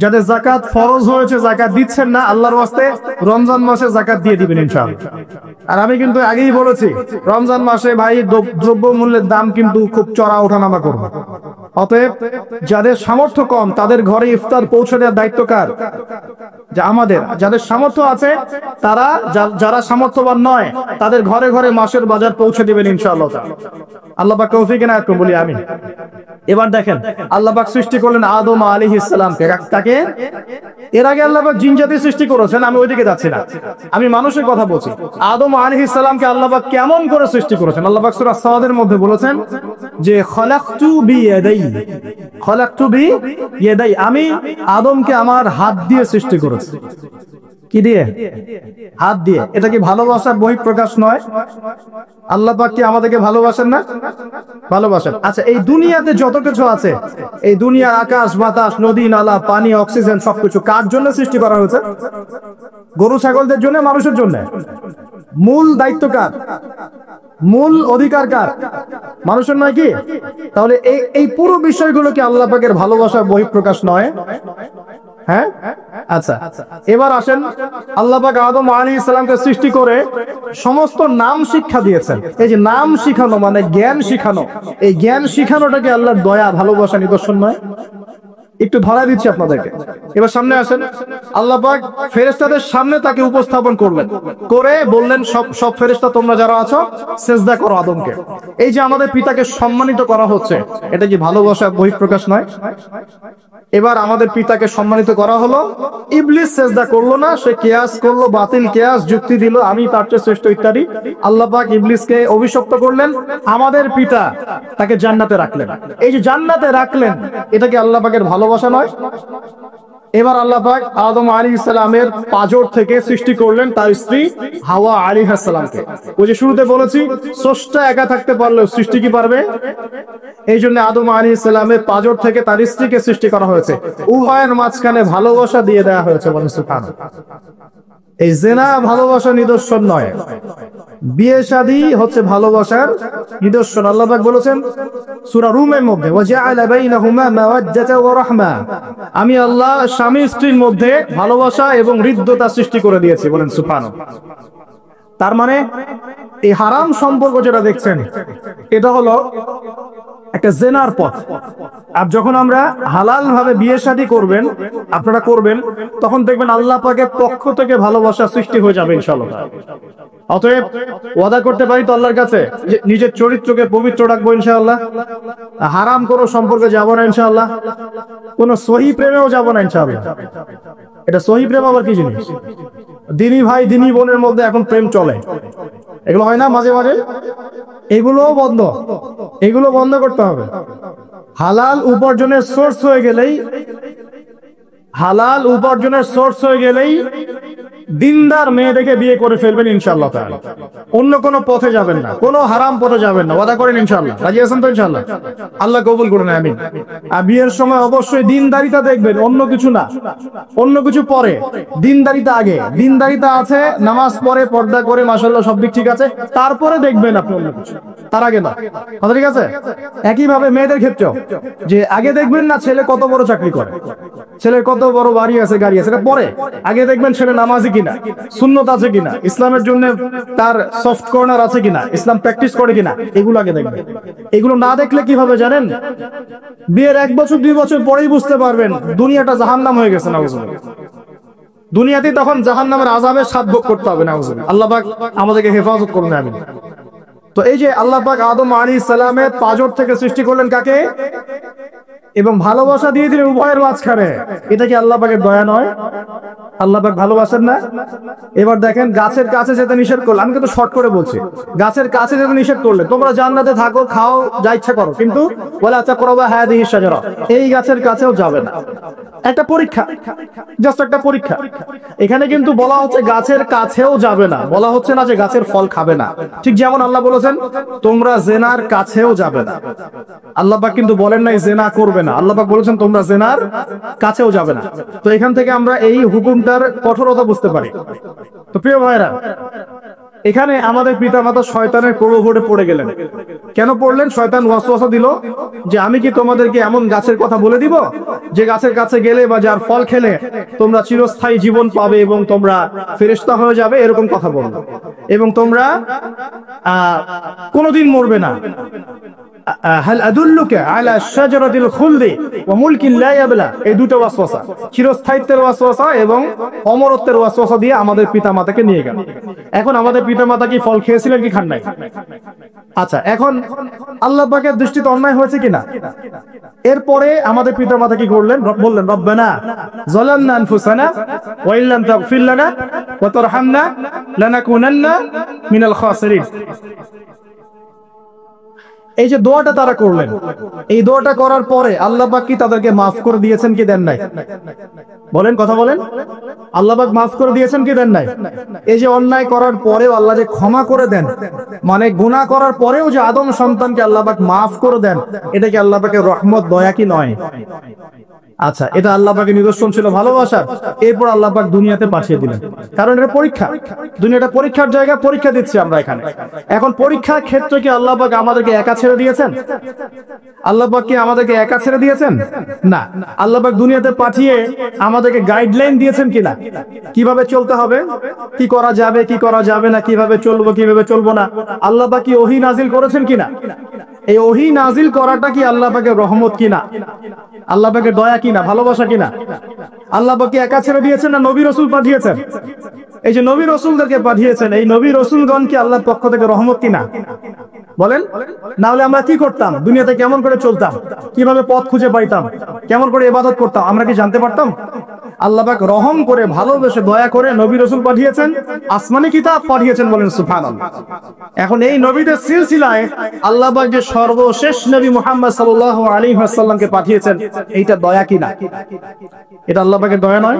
যাদের যাকাত ফরজ হয়েছে, যাকাত দিচ্ছেন না, আল্লাহর ওয়াস্তে রমজান মাসে যাকাত দিয়ে দিবেন ইনশাআল্লাহ। আর আমি কিন্তু আগেই বলেছি রমজান মাসে ভাই দ্রব্য মূল্যের দাম কিন্তু খুব চড়া ওঠানামা করবে। অতএব যাদের সামর্থ্য কম তাদের ঘরে ইফতার পৌঁছে দেওয়ার দায়িত্ব কার? যে আমাদের। যাদের সামর্থ্য আছে তারা, যারা সামর্থ্যবান নয় তাদের ঘরে ঘরে মাসের বাজার পৌঁছে দিবেন ইনশাআল্লাহ। আল্লাহ পাক তৌফিক এনায়েত করুন, বলি আমিন। এবার দেখেন আল্লাহ পাক সৃষ্টি করলেন আদম আলাইহিস সালামকে। তাকে এর আগে আল্লাহ পাক জিন জাতি সৃষ্টি করেছেন, আমি ওইদিকে যাচ্ছি না, আমি মানুষের কথা বলছি। আদম আলাইহিস সালামকে আল্লাহ পাক কেমন করে সৃষ্টি করেছেন? আল্লাহ পাক সূরা সাদের মধ্যে বলেছেন যে খলাকতু বিয়াদাই, খলাকতু বিয়াদাই, আমি আদমকে আমার হাত দিয়ে সৃষ্টি করেছি। কি দিয়ে? হাত দিয়ে। এটা কি ভালোবাসার বহিঃপ্রকাশ নয়? আল্লাহ পাক কি আমাদেরকে ভালোবাসেন না? ভালোবাসেন। আচ্ছা, এই দুনিয়াতে যত কিছু আছে, এই দুনিয়ার আকাশ বাতাস নদী নালা পানি অক্সিজেন সবকিছু কার জন্য সৃষ্টি করা হয়েছে? গরু ছাগলদের জন্য, মানুষের জন্য। মূল দায়িত্ব কার? মূল অধিকার কার? মানুষের নয় কি? তাহলে এই পুরো বিষয়গুলো কি আল্লাহ পাকের ভালোবাসার বহিঃপ্রকাশ নয়? হ্যাঁ। আচ্ছা, এবার আসেন আল্লাহ পাক আদম আলাইহিস সালামকে সৃষ্টি করে সমস্ত নাম শিক্ষা দিয়েছেন। এই যে নাম শিখানো মানে জ্ঞান শিখানো, এই জ্ঞান শিখানোটাকে আল্লাহর দয়া ভালোবাসা নিদর্শন নয়? একটু ধরা দিচ্ছি আপনাদেরকে। এবার সামনে আসেন, আল্লাহ পাক ফেরেশতাদের সামনে তাকে উপস্থাপন করলেন, করে বললেন সব ফেরেশতা তোমরা যারা আছো সিজদা করো আদমকে। এই যে আমাদের পিতাকে সম্মানিত করা হচ্ছে, এটা কি ভালোবাসার বহিঃপ্রকাশ নয়? এবার আমাদের পিতাকে সম্মানিত করা হলো, ইবলিস সিজদা করলো না, সে কিয়াস করলো, বাতিল কিয়াস যুক্তি দিল আমি তার চেয়ে শ্রেষ্ঠ ইত্যাদি। আল্লাহ পাক ইবলিসকে অভিশপ্ত করলেন, আমাদের পিতা তাকে জান্নাতে রাখলেন। এই যে জান্নাতে রাখলেন, এটা কি আল্লাহ পাকের ভালোবাসা নয়? এবার আল্লাহ পাক আদম আলাইহিস সালামের পাঁজর থেকে সৃষ্টি করলেন তার স্ত্রী হাওয়া আলাইহিস সালামকে। ওই যে শুরুতে বলেছি স্রষ্টা একা থাকতে পারলেও সৃষ্টি কি পারবে? এই জন্য আদম আলাইহিস সালামের পাঁজর থেকে তার স্ত্রীকে সৃষ্টি করা হয়েছে, উভয়ের মাঝখানে ভালোবাসা দিয়ে দেওয়া হয়েছে। বলেন সুবহানাল্লাহ। এই জিনা ভালোবাসার নিদর্শন নয়, বিয়ে শাদী হচ্ছে ভালোবাসার নিদর্শন। আল্লাহ পাক বলেছেন সূরা রুমের মধ্যে, ওয়াজআলা বাইনাহুমা মাওয়াজ্জাতা ওয়া রাহমা, আমি আল্লাহ স্বামী স্ত্রীর মধ্যে ভালোবাসা এবং হৃদ্যতা সৃষ্টি করে দিয়েছি। বলেন সুবহানাল্লাহ। তার মানে এই হারাম সম্পর্ক যেটা দেখছেন, এটা হলো একটা জেনার পথ। আর যখন আমরা হালাল ভাবে বিয়ে শাদী করবেন, আপনারা করবেন, তখন দেখবেন আল্লাহ পাকের পক্ষ থেকে ভালোবাসা সৃষ্টি হয়ে যাবে ইনশাআল্লাহ। অতএব ওয়াদা করতে পারি তো আল্লাহর কাছে যে নিজের চরিত্রকে পবিত্র রাখবো ইনশাআল্লাহ, হারাম কোনো সম্পর্কে যাব না ইনশাআল্লাহ, কোন সহি প্রেমেও যাব না ইনশাআল্লাহ। এটা সহি প্রেম আবার কি জিনিস? দিনী ভাই দিনী বোনের মধ্যে এখন প্রেম চলে, এগুলো হয় না মাঝে মাঝে, এগুলোও বন্ধ, এগুলো বন্ধ করতে হবে। হালাল উপার্জনের সোর্স হয়ে গেলেই, হালাল উপার্জনের সোর্স হয়ে গেলেই দিনদার মেয়ে দেখে বিয়ে করে ফেলবেন ইনশাআল্লাহ তাআলা। অন্য কোনো পথে যাবেন না, কোনো হারাম পথে যাবেন না, ওয়াদা করেন ইনশাআল্লাহ। রাজি আছেন তো ইনশাআল্লাহ? আল্লাহ কবুল করুন, আমিন। আর বিয়ের সময় অবশ্যই দিনদারিতা দেখবেন, অন্য কিছু না, অন্য কিছু পরে, দিনদারিতা আগে। দিনদারিতা আছে, নামাজ পড়ে, পর্দা করে, মাশাআল্লাহ সব দিক ঠিক আছে, তারপরে দেখবেন আপনি অন্য কিছু, তার আগে না। কথা ঠিক আছে? একই ভাবে মেয়েদের ক্ষেত্রেও, যে আগে দেখবেন না ছেলে কত বড় চাকরি করে, ছেলের কত বড় বাড়ি আছে, গাড়ি আছে, এটা পরে। আগে দেখবেন ছেলে নামাজি কিনা, সুন্নত আছে কিনা, ইসলামের জন্য তার সফট কর্নার আছে কিনা, ইসলাম প্র্যাকটিস করে কিনা, এগুলো আগে দেখবেন। এগুলো না দেখলে কিভাবে জানেন? বিয়ের 1 বছর 2 বছর পরেই বুঝতে পারবেন দুনিয়াটা জাহান্নাম হয়ে গেছে। নাউজুবিল্লাহ। দুনিয়াতে তখন জাহান্নামের আযাবের স্বাদ ভোগ করতে হবে। নাউজুবিল্লাহ। আল্লাহ পাক আমাদেরকে হেফাজত করুন, আমিন। তো এই যে আল্লাহ পাক আদম আলাইহিস সালামের পাঁজর থেকে সৃষ্টি করলেন কাকে, এবং ভালোবাসা দিয়ে দিলেন উভয়ের মাঝখানে, এটা কি আল্লাহ পাকের দয়া নয়? আল্লাহ পাক ভালোবাসেন না? এবার দেখেন, গাছের কাছে যেতে নিষেধ করলে, আমি কিন্তু শর্ট করে বলছি, গাছের কাছে যেতে নিষেধ করলে, তোমরা জান্নাতে থাকো, খাও, যা ইচ্ছা করো, কিন্তু ওয়ালা তাকরাবা হাযিহি শাজারা, এই গাছের কাছেও যাবে না। একটা পরীক্ষা, জাস্ট একটা পরীক্ষা। এখানে কিন্তু বলা হচ্ছে গাছের কাছেও যাবে না, বলা হচ্ছে না যে গাছের ফল খাবে না। ঠিক যেমন আল্লাহ বলেছেন তোমরা জেনার কাছেও যাবে না, আল্লাহ পাক কিন্তু বলেন নাই জেনা করবে না, আল্লাহ পাক বলেছেন তোমরা জেনার কাছেও যাবে না। তো এখান থেকে আমরা এই হুকুমটার কঠোরতা বুঝতে পারি। তো প্রিয় ভাইরা, এখানে আমাদের পিতামাতা শয়তানের প্রলোভনে পড়ে গেলেন। কেন পড়লেন? শয়তান ওয়াসওয়াসা দিল যে আমি কি তোমাদেরকে এমন গাছের কথা বলে দিব যে গাছের কাছে গেলে বা যার ফল খেলে তোমরা চিরস্থায়ী জীবন পাবে এবং তোমরা ফেরেশতা হয়ে যাবে, এরকম কথা বলল, এবং তোমরা কোনোদিন মরবে না। হাল আদুল্লুকা আলা শাজারাতিল খুলদি ওয়া মুলকিন লা ইয়াবলা, এই দুটো ওয়াসওয়াসা, চিরস্থায়িত্বের ওয়াসওয়াসা এবং অমরত্বের ওয়াসওয়াসা দিয়ে আমাদের পিতামাতাকে নিয়ে গেল। এখন আমাদের পিতামাতা কি ফল খেয়েছিলেন কি খান নাই? আচ্ছা, এখন আল্লাহ পাকের দৃষ্টিতে অন্যায় হয়েছে কিনা? এরপরে আমাদের পিতামাতা কি করলেন? বললেন রব্বানা যালামনা আনফুসানা ওয়া ইল্লাম তাগফির লানা ওয়া তারহামনা লানাকুনান্না মিনাল খাসিরিন। এই যে দোয়াটা তারা করলেন, এই দোয়াটা করার পরে আল্লাহ পাক কি তাদেরকে মাফ করে দিয়েছেন কি দেন নাই? বলেন, কথা বলেন। আল্লাহ পাক মাফ করে দিয়েছেন কি দেন নাই? এই যে অন্যায় করার পরেও আল্লাহ যে ক্ষমা করে দেন, মানে গুনাহ করার পরেও যে আদম সন্তানকে আল্লাহ পাক মাফ করে দেন, এটা কি আল্লাহ পাকের রহমত, দয়া কি নয়? আচ্ছা, এটা আল্লাহ পাকের নিদর্শন ছিল ভালোবাসা। এরপর আল্লাহ পাক দুনিয়াতে পাঠিয়ে দিলেন, কারণ এটা পরীক্ষা, দুনিয়াটা পরীক্ষার জায়গা, পরীক্ষা দিচ্ছি আমরা এখানে। এখন পরীক্ষার ক্ষেত্রে কি আল্লাহ পাক আমাদেরকে একা ছেড়ে দিয়েছেন? আল্লাহ পাক কি আমাদেরকে একা ছেড়ে দিয়েছেন? না, আল্লাহ পাক দুনিয়াতে পাঠিয়ে আমাদেরকে গাইডলাইন দিয়েছেন কিনা, কিভাবে চলতে হবে, কি করা যাবে কি করা যাবে না, কিভাবে চলবো কিভাবে চলবো না। আল্লাহ পাক কি ওহী নাজিল করেছেন কিনা? এই ওহী নাজিল করাটা কি আল্লাহ পাকের রহমত কিনা, আল্লাহ পাকের দয়া কিনা, ভালোবাসা কিনা? আল্লাহ পাক কি একা ছেড়ে দিয়েছেন না নবী রাসূল পাঠিয়েছেন? এই যে নবী রাসূলদেরকে পাঠিয়েছেন, এই নবী রাসূলগণ কি আল্লাহর পক্ষ থেকে রহমত কিনা? বলেন। না হলে আমরা কি করতাম? দুনিয়াতে কেমন করে চলতাম, কিভাবে পথ খুঁজে পাইতাম, কেমন করে ইবাদত করতাম, আমরা কি জানতে পারতাম? আল্লাহ পাক রহম করে, ভালোবেসে, দয়া করে নবী রাসূল পাঠিয়েছেন, আসমানি কিতাব পাঠিয়েছেন, বলেন সুবহানাল্লাহ। এখন এই নবীদের সিলসিলায় আল্লাহ পাক যে সর্বশেষ নবী মুহাম্মদ সাল্লাল্লাহু আলাইহি ওয়াসাল্লামকে পাঠিয়েছেন, এইটা দয়া কিনা? এটা আল্লাহ পাকের দয়া নয়?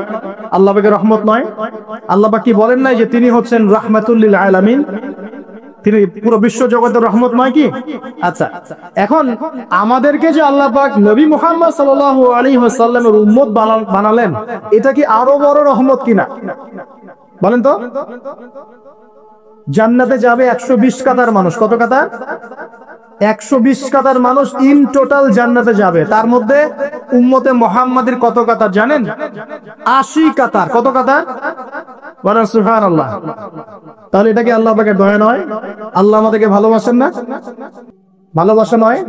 আল্লাহ পাকের রহমত নয়? আল্লাহ পাক কি বলেন নাই যে তিনি হচ্ছেন রাহমাতুল লিল আলামিন, তিনি পুরো বিশ্ব জগতের রহমত নয় কি? আচ্ছা, এখন আমাদেরকে যে আল্লাহ পাক নবী মুহাম্মদ সাল্লাল্লাহু আলাইহি ওয়াসাল্লামের উম্মত বানালেন, এটা কি আরো বড় রহমত কিনা? বলেন তো। জান্নাতে যাবে 120 কাতার মানুষ। কত কাতার? 120 কাতার মানুষ ইন টোটাল জান্নাতে যাবে। তার মধ্যে উম্মতে মুহাম্মাদের কত কাতার জানেন? 80 কাতার। কত কাতার? বলেন সুবহানাল্লাহ। তাহলে এটা কি আল্লাহ পাকের দয়া নয়? আল্লাহ আমাদেরকে ভালোবাসেন না? ভালোবাসা নয়?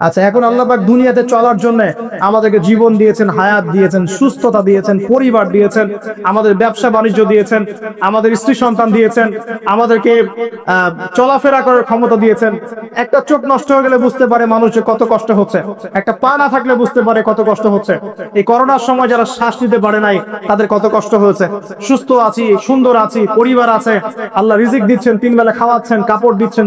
আচ্ছা, এখন আল্লাহ পাক দুনিয়াতে চলার জন্য আমাদেরকে জীবন দিয়েছেন, হায়াত দিয়েছেন, সুস্থতা দিয়েছেন, পরিবার দিয়েছেন, আমাদের ব্যবসা বাণিজ্য দিয়েছেন, আমাদের স্ত্রী সন্তান দিয়েছেন, আমাদেরকে চলাফেরা করার ক্ষমতা দিয়েছেন। একটা চোখ নষ্ট হয়ে গেলে বুঝতে পারে মানুষ যে কত কষ্ট হচ্ছে, একটা পা না থাকলে বুঝতে পারে কত কষ্ট হচ্ছে। এই করোনার সময় যারা শ্বাস নিতে পারে নাই তাদের কত কষ্ট হয়েছে। সুস্থ আছি, সুন্দর আছি, পরিবার আছে, আল্লাহ রিজিক দিচ্ছেন, 3 বেলা খাওয়াচ্ছেন, কাপড় দিচ্ছেন,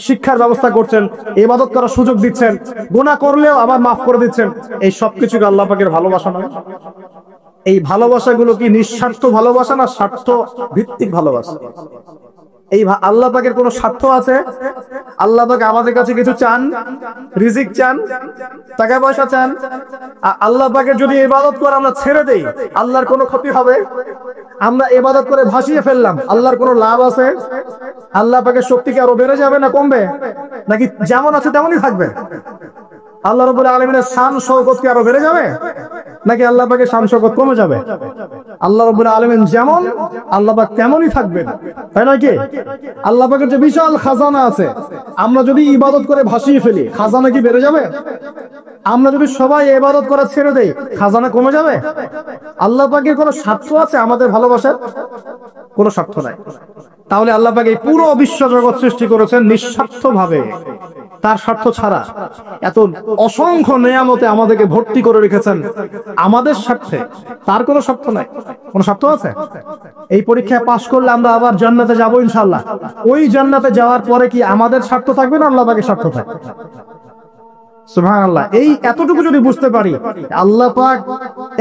শিক্ষার ব্যবস্থা করছেন, ইবাদত করার সুযোগ দিচ্ছেন, গুনাহ করলেও আবার মাফ করে দিচ্ছেন। এই সবকিছুকে আল্লাহ পাকের ভালোবাসা নয়? এই ভালোবাসাগুলো কি নিঃস্বার্থ ভালোবাসা না স্বার্থ ভিত্তিক ভালোবাসা? এই আল্লাহ পাকের কোনো স্বার্থ আছে? আল্লাহ পাক আমাদের কাছে কিছু চান? রিজিক চান? টাকা পয়সা চান? আল্লাহ পাকের যদি ইবাদত করে আমরা ছেড়ে দেই, আল্লাহর কোনো ক্ষতি হবে? আমরা ইবাদত করে ভাসিয়ে ফেললাম, আল্লাহর কোনো লাভ আছে? আল্লাহ পাকের শক্তি কি আরো বেড়ে যাবে না কমবে? নাকি যেমন আছে তেমনই থাকবে? আল্লাহ রাব্বুল আলামিনের শান শওকত কি আরো বেড়ে যাবে, নাকি আল্লাহ পাকের শান শওকত কমে যাবে? আল্লাহ রাব্বুল আলামিন যেমন, আল্লাহ পাক তেমনই থাকবেন, তাই নয় কি? আল্লাহ পাকের যে বিশাল খাজানা আছে, আমরা যদি ইবাদত করে ভাসিয়ে ফেলি, খাজানা কি বেড়ে যাবে? আমরা যদি সবাই ইবাদত করা ছেড়ে দেই, খাজানা কমে যাবে? আল্লাহ পাকের কোনো স্বার্থ আছে আমাদের ভালোবাসার? কোনো স্বার্থ নাই। তাহলে আল্লাহ পাক এই পুরো বিশ্ব জগৎ সৃষ্টি করেছেন নিঃস্বার্থভাবে, তার স্বার্থ ছাড়া। এত অসংখ্য নেয়ামতে আমাদেরকে ভর্তি করে রেখেছেন আমাদের স্বার্থে, তার কোনো স্বার্থ নাই। কোনো স্বার্থ আছে? এই পরীক্ষায় পাশ করলে আমরা আবার জান্নাতে যাব ইনশাআল্লাহ। ওই জান্নাতে যাওয়ার পরে কি আমাদের স্বার্থ থাকবে না আল্লাহ পাকের স্বার্থ থাকবে? সুবহানাল্লাহ। এই এতটুকু যদি বুঝতে পারি, আল্লাহ পাক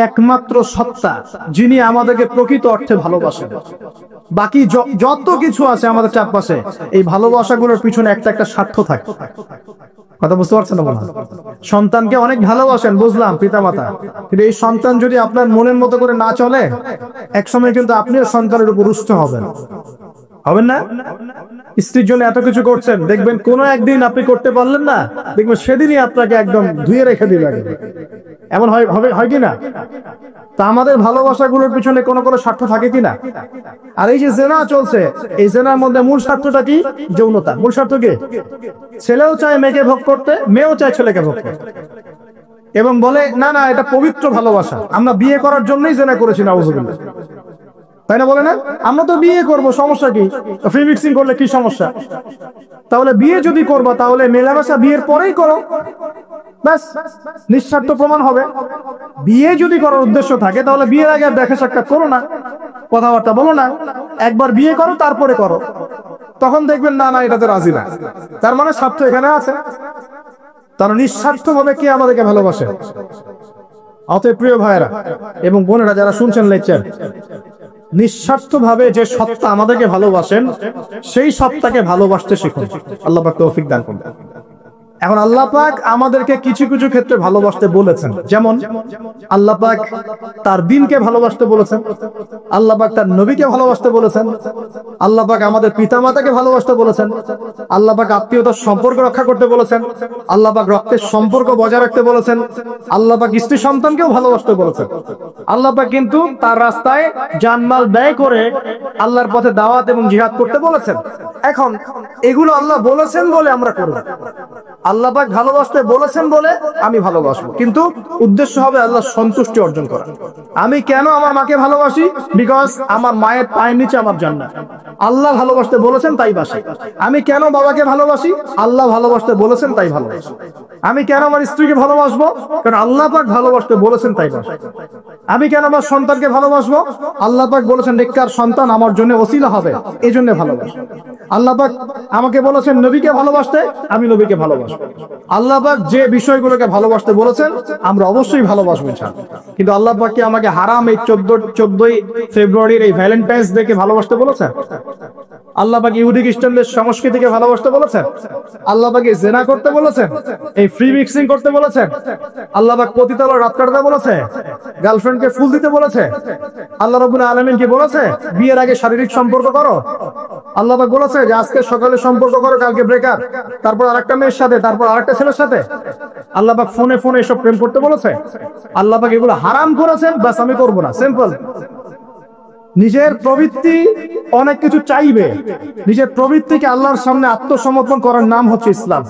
একমাত্র সত্তা যিনি আমাদেরকে প্রকৃত অর্থে ভালোবাসেন। বাকি যত কিছু আছে আমাদের চারপাশে, এই ভালোবাসাগুলোর পিছনে একটা একটা স্বার্থ থাকে। কথা বুঝতে পারছেন না? সন্তানকে অনেক ভালোবাসেন, বুঝলাম, পিতামাতা, কিন্তু এই সন্তান যদি আপনার মনের মতো করে না চলে, একসময় কিন্তু আপনিও সন্তানের উপর রুষ্ট হবেন না? স্ত্রীর জন্য এত কিছু করছেন, দেখবেন কোনো একদিন আপনি করতে পারলেন না, দেখবেন সেদিনই আপনাকে একদম ধুয়ে রেখে দিবে। এমন হয় কি না? তা আমাদের ভালোবাসাগুলোর পিছনে কোনো স্বার্থ থাকে কিনা? আর এই যে জেনা চলছে, এই জেনার মধ্যে মূল স্বার্থটা কি? যৌনতা। মূল স্বার্থ কি? ছেলেও চায় মেয়েকে ভোগ করতে, মেয়েও চায় ছেলেকে ভোগ করতে, এবং বলে না না এটা পবিত্র ভালোবাসা, আমরা বিয়ে করার জন্যই জেনা করেছি, নাউযুবিল্লাহ, তাই না? বলে না, আমরা তো বিয়ে করব, সমস্যা কি? ফ্রি মিক্সিং করলে কি সমস্যা? তাহলে বিয়ে যদি করবা, তাহলে মেলামেশা বিয়ের পরেই করো, ব্যাস, নিঃস্বার্থ প্রমাণ হবে। বিয়ে যদি করার উদ্দেশ্য থাকে, তাহলে বিয়ের আগে দেখা সাক্ষাৎ করো না, কথাবার্তা বলো না, একবার বিয়ে করো তারপরে করো, তখন দেখবেন না না এটাতে রাজি না, তার মানে স্বার্থ এখানে আছে। তারা নিঃস্বার্থ ভাবে কে আমাদেরকে ভালোবাসে? অতএব প্রিয় ভাইয়েরা এবং বোনেরা যারা শুনছেন লেকচার, নিঃস্বার্থ ভাবে যে সত্তা আমাদেরকে ভালোবাসেন, সেই সত্তাকে ভালোবাসতে শিখুন। আল্লাহ পাক তৌফিক দান করুন। এখন আল্লাহ পাক আমাদেরকে কিছু কিছু ক্ষেত্রে ভালোবাসতে বলেছেন, যেমন আল্লাহ পাক তার দ্বীনকে ভালোবাসতে বলেছেন, আল্লাহ পাক তার নবীকে ভালোবাসতে বলেছেন, আল্লাহ পাক আমাদের পিতামাতাকে ভালোবাসতে বলেছেন, আল্লাহ পাক আত্মীয়তার সম্পর্ক রক্ষা করতে বলেছেন, আল্লাহ পাক রক্তের সম্পর্ক বজায় রাখতে বলেছেন, আল্লাহ পাক স্ত্রী সন্তানকেও ভালোবাসতে বলেছেন। আল্লাহ পাক কিন্তু তার রাস্তায় জানমাল ব্যয় করে আল্লাহর পথে দাওয়াত এবং জিহাদ করতে বলেছেন। এখন এগুলো আল্লাহ বলেছেন বলে আমরা করব, আল্লাহ পাক ভালোবাসতে বলেছেন বলে আমি ভালোবাসবো, কিন্তু উদ্দেশ্য হবে আল্লাহর সন্তুষ্টি অর্জন করা। আমি কেন আমার মাকে ভালোবাসি? বিকজ আমার মায়ের পায়ের নিচে আমার জান্নাত। আল্লাহ ভালোবাসতে বলেছেন তাই বাসি। আমি কেন বাবাকে ভালোবাসি? আল্লাহ ভালোবাসতে বলেছেন তাই ভালোবাসি। আমি কেন আমার স্ত্রীকে ভালোবাসবো? কারণ আল্লাহ পাক ভালোবাসতে বলেছেন তাই বাসি। আমি কেন আমার সন্তানকে ভালোবাসবো? আল্লাহ পাক বলেছেন নেককার সন্তান আমার জন্য ওসিলা হবে, এই জন্য ভালোবাসি। আল্লাহ পাক আমাকে বলেছেন নবীকে ভালোবাসতে, আমি নবীকে ভালোবাসবো। আল্লাহ পাক যে বিষয়গুলোকে ভালোবাসতে বলেছেন আমরা অবশ্যই ভালোবাসবো ইনশাআল্লাহ। কিন্তু আল্লাহ পাক কি আমাকে হারাম এই 14ই ফেব্রুয়ারির এই ভ্যালেন্টাইন্স ডে কে ভালোবাসতে বলেছেন? আল্লাহ পাক ইহুদি খ্রিস্টানদের সংস্কৃতিকে ভালোবাসতে বলেছেন? আল্লাহ পাক জিনা করতে বলেছেন? এই ফ্রি মিক্সিং করতে বলেছেন? আল্লাহ পাক পতিতালয় রাত কাটাতে বলেছে? গার্লফ্রেন্ডকে ফুল দিতে বলেছে? আল্লাহ রাব্বুল আলামিন কি বলেছে বিয়ের আগে শারীরিক সম্পর্ক করো? আল্লাহ পাক বলেছে যে আজকে সকালে সম্পর্ক করো, কালকে ব্রেকআপ, তারপর আরেকটা মেয়ের সাথে, তারপর আরেকটা ছেলের সাথে? আল্লাহ পাক ফোনে ফোনে এসব প্রেম করতে বলেছে? আল্লাহ পাক এগুলো হারাম করেছেন, বাস আমি করব না, সিম্পল। নিজের প্রবৃত্তি অনেক কিছু চাইবে, নিজের প্রবৃত্তিকে আল্লাহর সামনে আত্মসমর্পণ করার নাম হচ্ছে ইসলাম।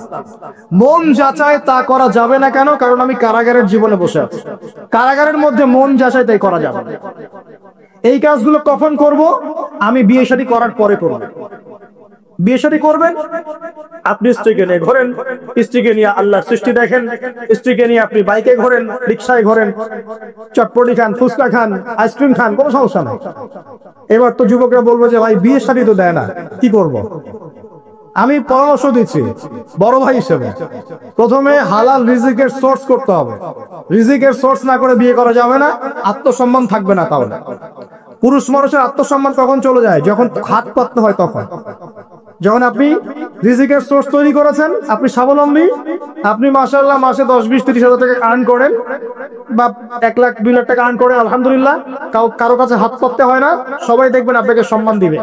মন যাচাই তা করা যাবে না কেন? কারণ আমি কারাগারের জীবনে বসে আছি, কারাগারের মধ্যে মন যাচাই তাই করা যাবে না। এই কাজগুলো কখন করব? আমি বিয়ে শাদী করার পরে করব। বিয়ে শাদী করবেন, আপনি স্ত্রীকে নিয়ে ঘোরেন, স্ত্রীকে নিয়ে আল্লাহর সৃষ্টি দেখেন, স্ত্রীকে নিয়ে আপনি বাইকে ঘোরেন, রিক্সায় ঘোরেন, চটপটি খান, ফুচকা খান, আইসক্রিম খান, কোনো সমস্যা নেই। এবার তো যুবকরা বলবো যে ভাই বিয়ে শাদী তো দেয় না, কি করব? আমি পরামর্শ দিচ্ছি বড় ভাই হিসেবে, প্রথমে হালাল রিজিকের সোর্স করতে হবে। রিজিকের সোর্স না করে বিয়ে করা যাবে না, আত্মসম্মান থাকবে না। তাহলে পুরুষ মানুষের আত্মসম্মান কখন চলে যায়? যখন হাত পাততে হয় তখন। যখন আপনি রিজিকের সোর্স তৈরি করেছেন, আপনি স্বাবলম্বী, আপনি মাশাআল্লাহ মাসে 10, 20, 30 হাজার টাকা আর্ন করেন বা 1 লাখ 2 লাখ টাকা আর্ন করেন, আলহামদুলিল্লাহ, কারো কাছে হাত পাততে হয় না, সবাই দেখবেন আপনাকে সম্মান দিবে।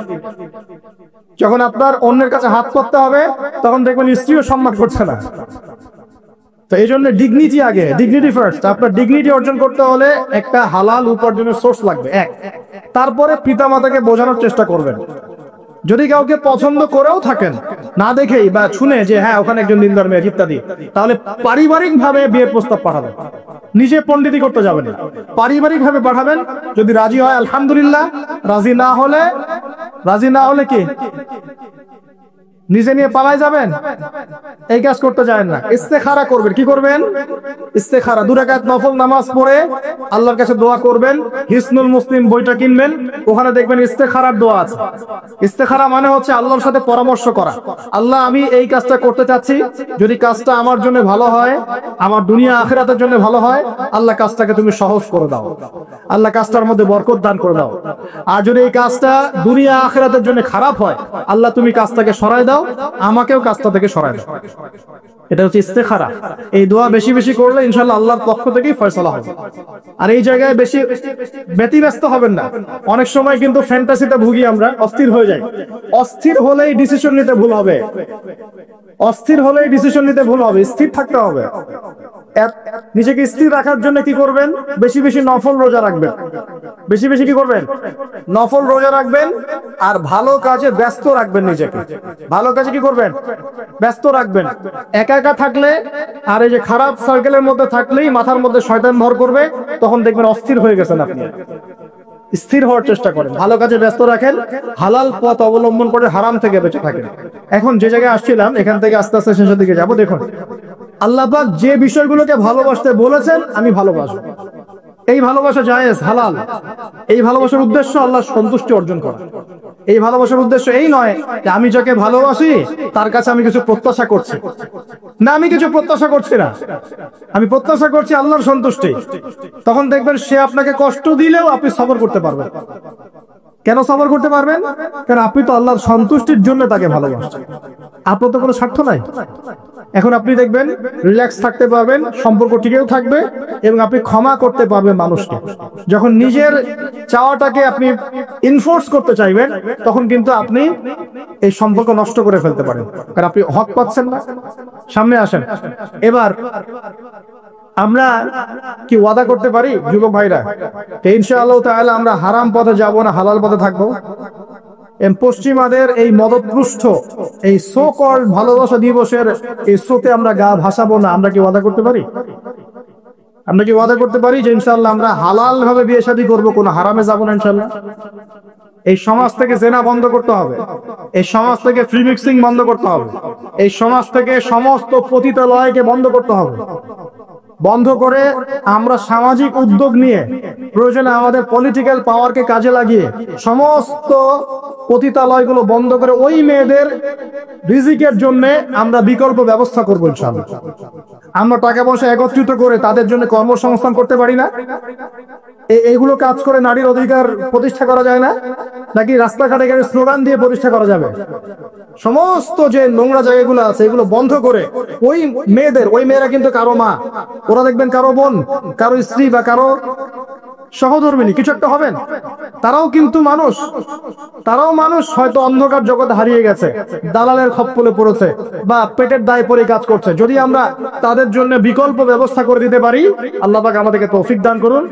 যখন আপনার অন্যের কাছে হাত পাততে হবে, তখন দেখবেন স্ত্রীও সম্মান করছে না। তো এই জন্য ডিগনিটি আগে, ডিগনিটি ফার্স্ট। আপনার ডিগনিটি অর্জন করতে হলে একটা হালাল উপার্জনের সোর্স লাগবে, এক। তারপরে পিতামাতাকে বোঝানোর চেষ্টা করবেন। যদি কাউকে পছন্দ করেও থাকেন, না দেখেই বা শুনে যে হ্যাঁ ওখানে একজন দিনদার মেয়ে ইত্যাদি, তাহলে পারিবারিক ভাবে বিয়ের প্রস্তাব পাঠাবেন, নিজে পণ্ডিতি করতে যাবেন না, পারিবারিক ভাবে পাঠাবেন। যদি রাজি হয় আলহামদুলিল্লাহ, রাজি না হলে কি নিজে নিয়ে পালাই যাবেন? এই কাজ করতে যায় না। ইস্তেখারা করবেন। কি করবেন? ইস্তেখারা, 2 রাকাত নফল নামাজ পড়ে আল্লাহর কাছে দোয়া করবেন। হিসনুল মুসলিম বইটা কিনবেন, ওখানে দেখবেন ইস্তেখারার দোয়া আছে। ইস্তেখারা মানে হচ্ছে আল্লাহর সাথে পরামর্শ করা। আল্লাহ, আমি এই কাজটা করতে চাচ্ছি, যদি কাজটা আমার জন্য ভালো হয়, আমার দুনিয়া আখিরাতের জন্য ভালো হয়, আল্লাহ কাজটাকে তুমি সহজ করে দাও, আল্লাহ কাজটার মধ্যে বরকত দান করে দাও। আর যদি এই কাজটা দুনিয়া আখিরাতের জন্য খারাপ হয়, আল্লাহ তুমি কাজটাকে সরাই দাও, আমাকেও কাজটা থেকে সরাই দাও। এটা হচ্ছে ইস্তেখারা। এই দোয়া বেশি বেশি করলে ইনশাআল্লাহ আল্লাহর পক্ষ থেকেই ফয়সালা হবে। আর এই জায়গায় বেশি ব্যতিব্যস্ত হবেন না। অনেক সময় কিন্তু ফ্যান্টাসিতে ভুগি আমরা, অস্থির হয়ে যাই। অস্থির হলেই ডিসিশন নিতে ভুল হবে, অস্থির হলেই ডিসিশন নিতে ভুল হবে। স্থির থাকতে হবে। নিজেকে স্থির রাখার জন্য কি করবেন? বেশি বেশি নফল রোজা রাখবেন। বেশি বেশি কি করবেন? নফল রোজা রাখবেন। আর ভালো কাজে ব্যস্ত রাখবেন নিজেকে। ভালো কাজে কি করবেন? ব্যস্ত রাখবেন। একা একা থাকলে আর এই যে খারাপ সার্কেলের মধ্যে থাকলেই মাথার মধ্যে শয়তান ভর করবে, তখন দেখবেন অস্থির হয়ে গেছেন আপনি। স্থির হওয়ার চেষ্টা করেন, ভালো কাজে ব্যস্ত রাখেন, হালাল পথ অবলম্বন করে হারাম থেকে বেঁচে থাকেন। এখন যে জায়গায় আসছিলাম, এখান থেকে আস্তে আস্তে শেষের দিকে যাবো। দেখুন, আল্লাহ পাক যে বিষয়গুলোকে ভালোবাসতে বলেছেন, আমি ভালোবাসবো। এই ভালোবাসা জায়েজ, হালাল। এই ভালোবাসার উদ্দেশ্য আল্লাহর সন্তুষ্টি অর্জন করা। এই ভালোবাসার উদ্দেশ্য এই নয় যে আমি যাকে ভালোবাসি তার কাছে আমি কিছু প্রত্যাশা করছি। না, আমি কিছু প্রত্যাশা করছি না, আমি প্রত্যাশা করছি আল্লাহর সন্তুষ্টি। তখন দেখবেন সে আপনাকে কষ্ট দিলেও আপনি সবর করতে পারবেন। কেন সবর করতে পারবেন? কারণ আপনি তো আল্লাহর সন্তুষ্টির জন্য তাকে ভালোবাসছেন, আপনার তো কোনো স্বার্থ নাই। এখন আপনি দেখবেন রিল্যাক্স থাকতে পারবেন, সম্পর্ক টিকেও থাকবে, এবং আপনি ক্ষমা করতে পারবেন মানুষকে। যখন নিজের চাওয়াটাকে আপনি ইনফোর্স করতে চাইবেন, তখন কিন্তু আপনি এই সম্পর্ক নষ্ট করে ফেলতে পারেন, কারণ আপনি হক পাচ্ছেন না। সামনে আসেন। এবার আমরা কি ওয়াদা করতে পারি যুবক ভাইরা, ইনশাআল্লাহ তাআলা আমরা হারাম পথে যাব না, হালাল পথে থাকবো? পশ্চিমাদের এই মদতপুষ্ট এই সো কল্ড ভালোবাসা দিবসের এই শোতে আমরা গা ভাসাবো না। আমরা কি ওয়াদা করতে পারি? আমরা কি ওয়াদা করতে পারি যে ইনশাআল্লাহ আমরা হালাল ভাবে বিয়ে শাদী করবো, কোনো হারামে যাবো না ইনশাআল্লাহ? এই সমাজ থেকে জেনা বন্ধ করতে হবে, এই সমাজ থেকে ফ্রি মিক্সিং বন্ধ করতে হবে, এই সমাজ থেকে সমস্ত পতিতালয়কে বন্ধ করতে হবে। বন্ধ করে আমরা সামাজিক উদ্যোগ নিয়ে, প্রয়োজনে আমাদের পলিটিক্যাল পাওয়ারকে কাজে লাগিয়ে সমস্ত পতিতালয়গুলো বন্ধ করে ওই মেয়েদের রিজিকের জন্য আমরা বিকল্প ব্যবস্থা করবো ইনশাআল্লাহ। আমরা টাকা পয়সা একত্রিত করে তাদের জন্য কর্মসংস্থান করতে পারি না? এইগুলো কাজ করে নারীর অধিকার প্রতিষ্ঠা করা যায় না? নাকি রাস্তাঘাটে গেলে স্লোগান দিয়ে প্রতিষ্ঠা করা যাবে? সমস্ত যে নোংরা জায়গাগুলো আছে এগুলো বন্ধ করে ওই মেয়েদের, ওই মেয়েরা কিন্তু কারো মা, ওরা দেখবেন কারো বোন, কারো স্ত্রী বা কারো সহধর্মিনী কিছু একটা হবেন, তারাও কিন্তু মানুষ, তারাও মানুষ, হয়তো অন্ধকার জগতে হারিয়ে গেছে, দালালের খপ্পরে পড়েছে বা পেটের দায়ে পড়ে কাজ করছে। যদি আমরা তাদের জন্য বিকল্প ব্যবস্থা করে দিতে পারি, আল্লাহ পাক আমাদেরকে তৌফিক দান করুন।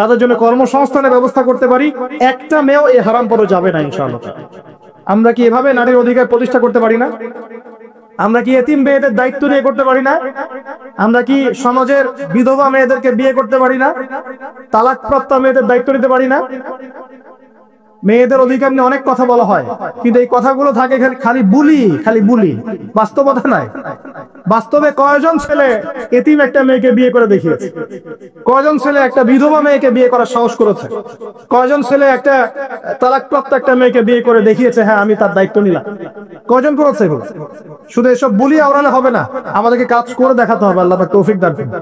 তাদের জন্য কর্মসংস্থানের ব্যবস্থা করতে পারি, একটা মেয়েও এই হারাম পথে যাবে না ইনশাআল্লাহ। আমরা কি এভাবে নারীর অধিকার প্রতিষ্ঠা করতে পারি না? আমরা কি এতিম মেয়েদের দায়িত্ব নিয়ে করতে পারি না? আমরা কি সমাজের বিধবা মেয়েদেরকে বিয়ে করতে পারি না? তালাকপ্রাপ্ত মেয়েদের দায়িত্ব নিতে পারি না? মেয়েদের অধিকার নিয়ে অনেক কথা বলা হয়, কিন্তু এই কথাগুলো থাকে খালি বুলি, বাস্তবতা নাই। বাস্তবে কয়জন ছেলে এতিম একটা মেয়েকে বিয়ে করে দেখিয়েছে? কয়জন ছেলে একটা বিধবা মেয়েকে বিয়ে করার সাহস করেছে? কয়জন ছেলে একটা তালাকপ্রাপ্ত একটা মেয়েকে বিয়ে করে দেখিয়েছে, হ্যাঁ আমি তার দায়িত্ব নিলাম? কয়জন করেছে? শুধু এসব বলি আওড়ালে হবে না, আমাদেরকে কাজ করে দেখাতে হবে। আল্লাহ পাক তৌফিক দান করুন।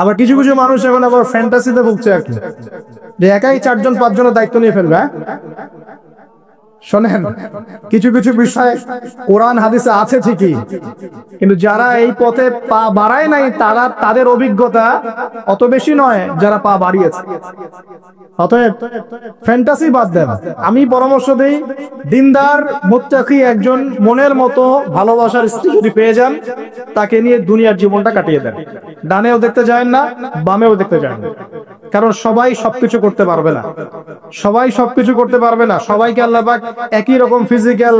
আবার কিছু কিছু মানুষ এখন আবার ফ্যান্টাসিতে ভুগছে আর কি, যে একাই 4-5 জনের দায়িত্ব নিয়ে ফেলবে। শোনেন, কিছু কিছু বিষয় কোরআন হাদিসে আছে ঠিকই, কিন্তু যারা এই পথে পা বাড়ায় নাই তাদের অভিজ্ঞতা অত বেশি নয় যারা পা বাড়িয়েছে। অতএব ফ্যান্টাসি বাদ দেন। আমি পরামর্শ দেই, দিনদার মুত্তাকি একজন মনের মতো ভালোবাসার স্ত্রী যদি পেয়ে যান, তাকে নিয়ে দুনিয়ার জীবনটা কাটিয়ে দেন। ডানেও দেখতে যায় না, বামেও দেখতে যায় না, কারণ সবাই সবকিছু করতে পারবে না। সবাইকে আল্লাহ পাক একই রকম ফিজিক্যাল,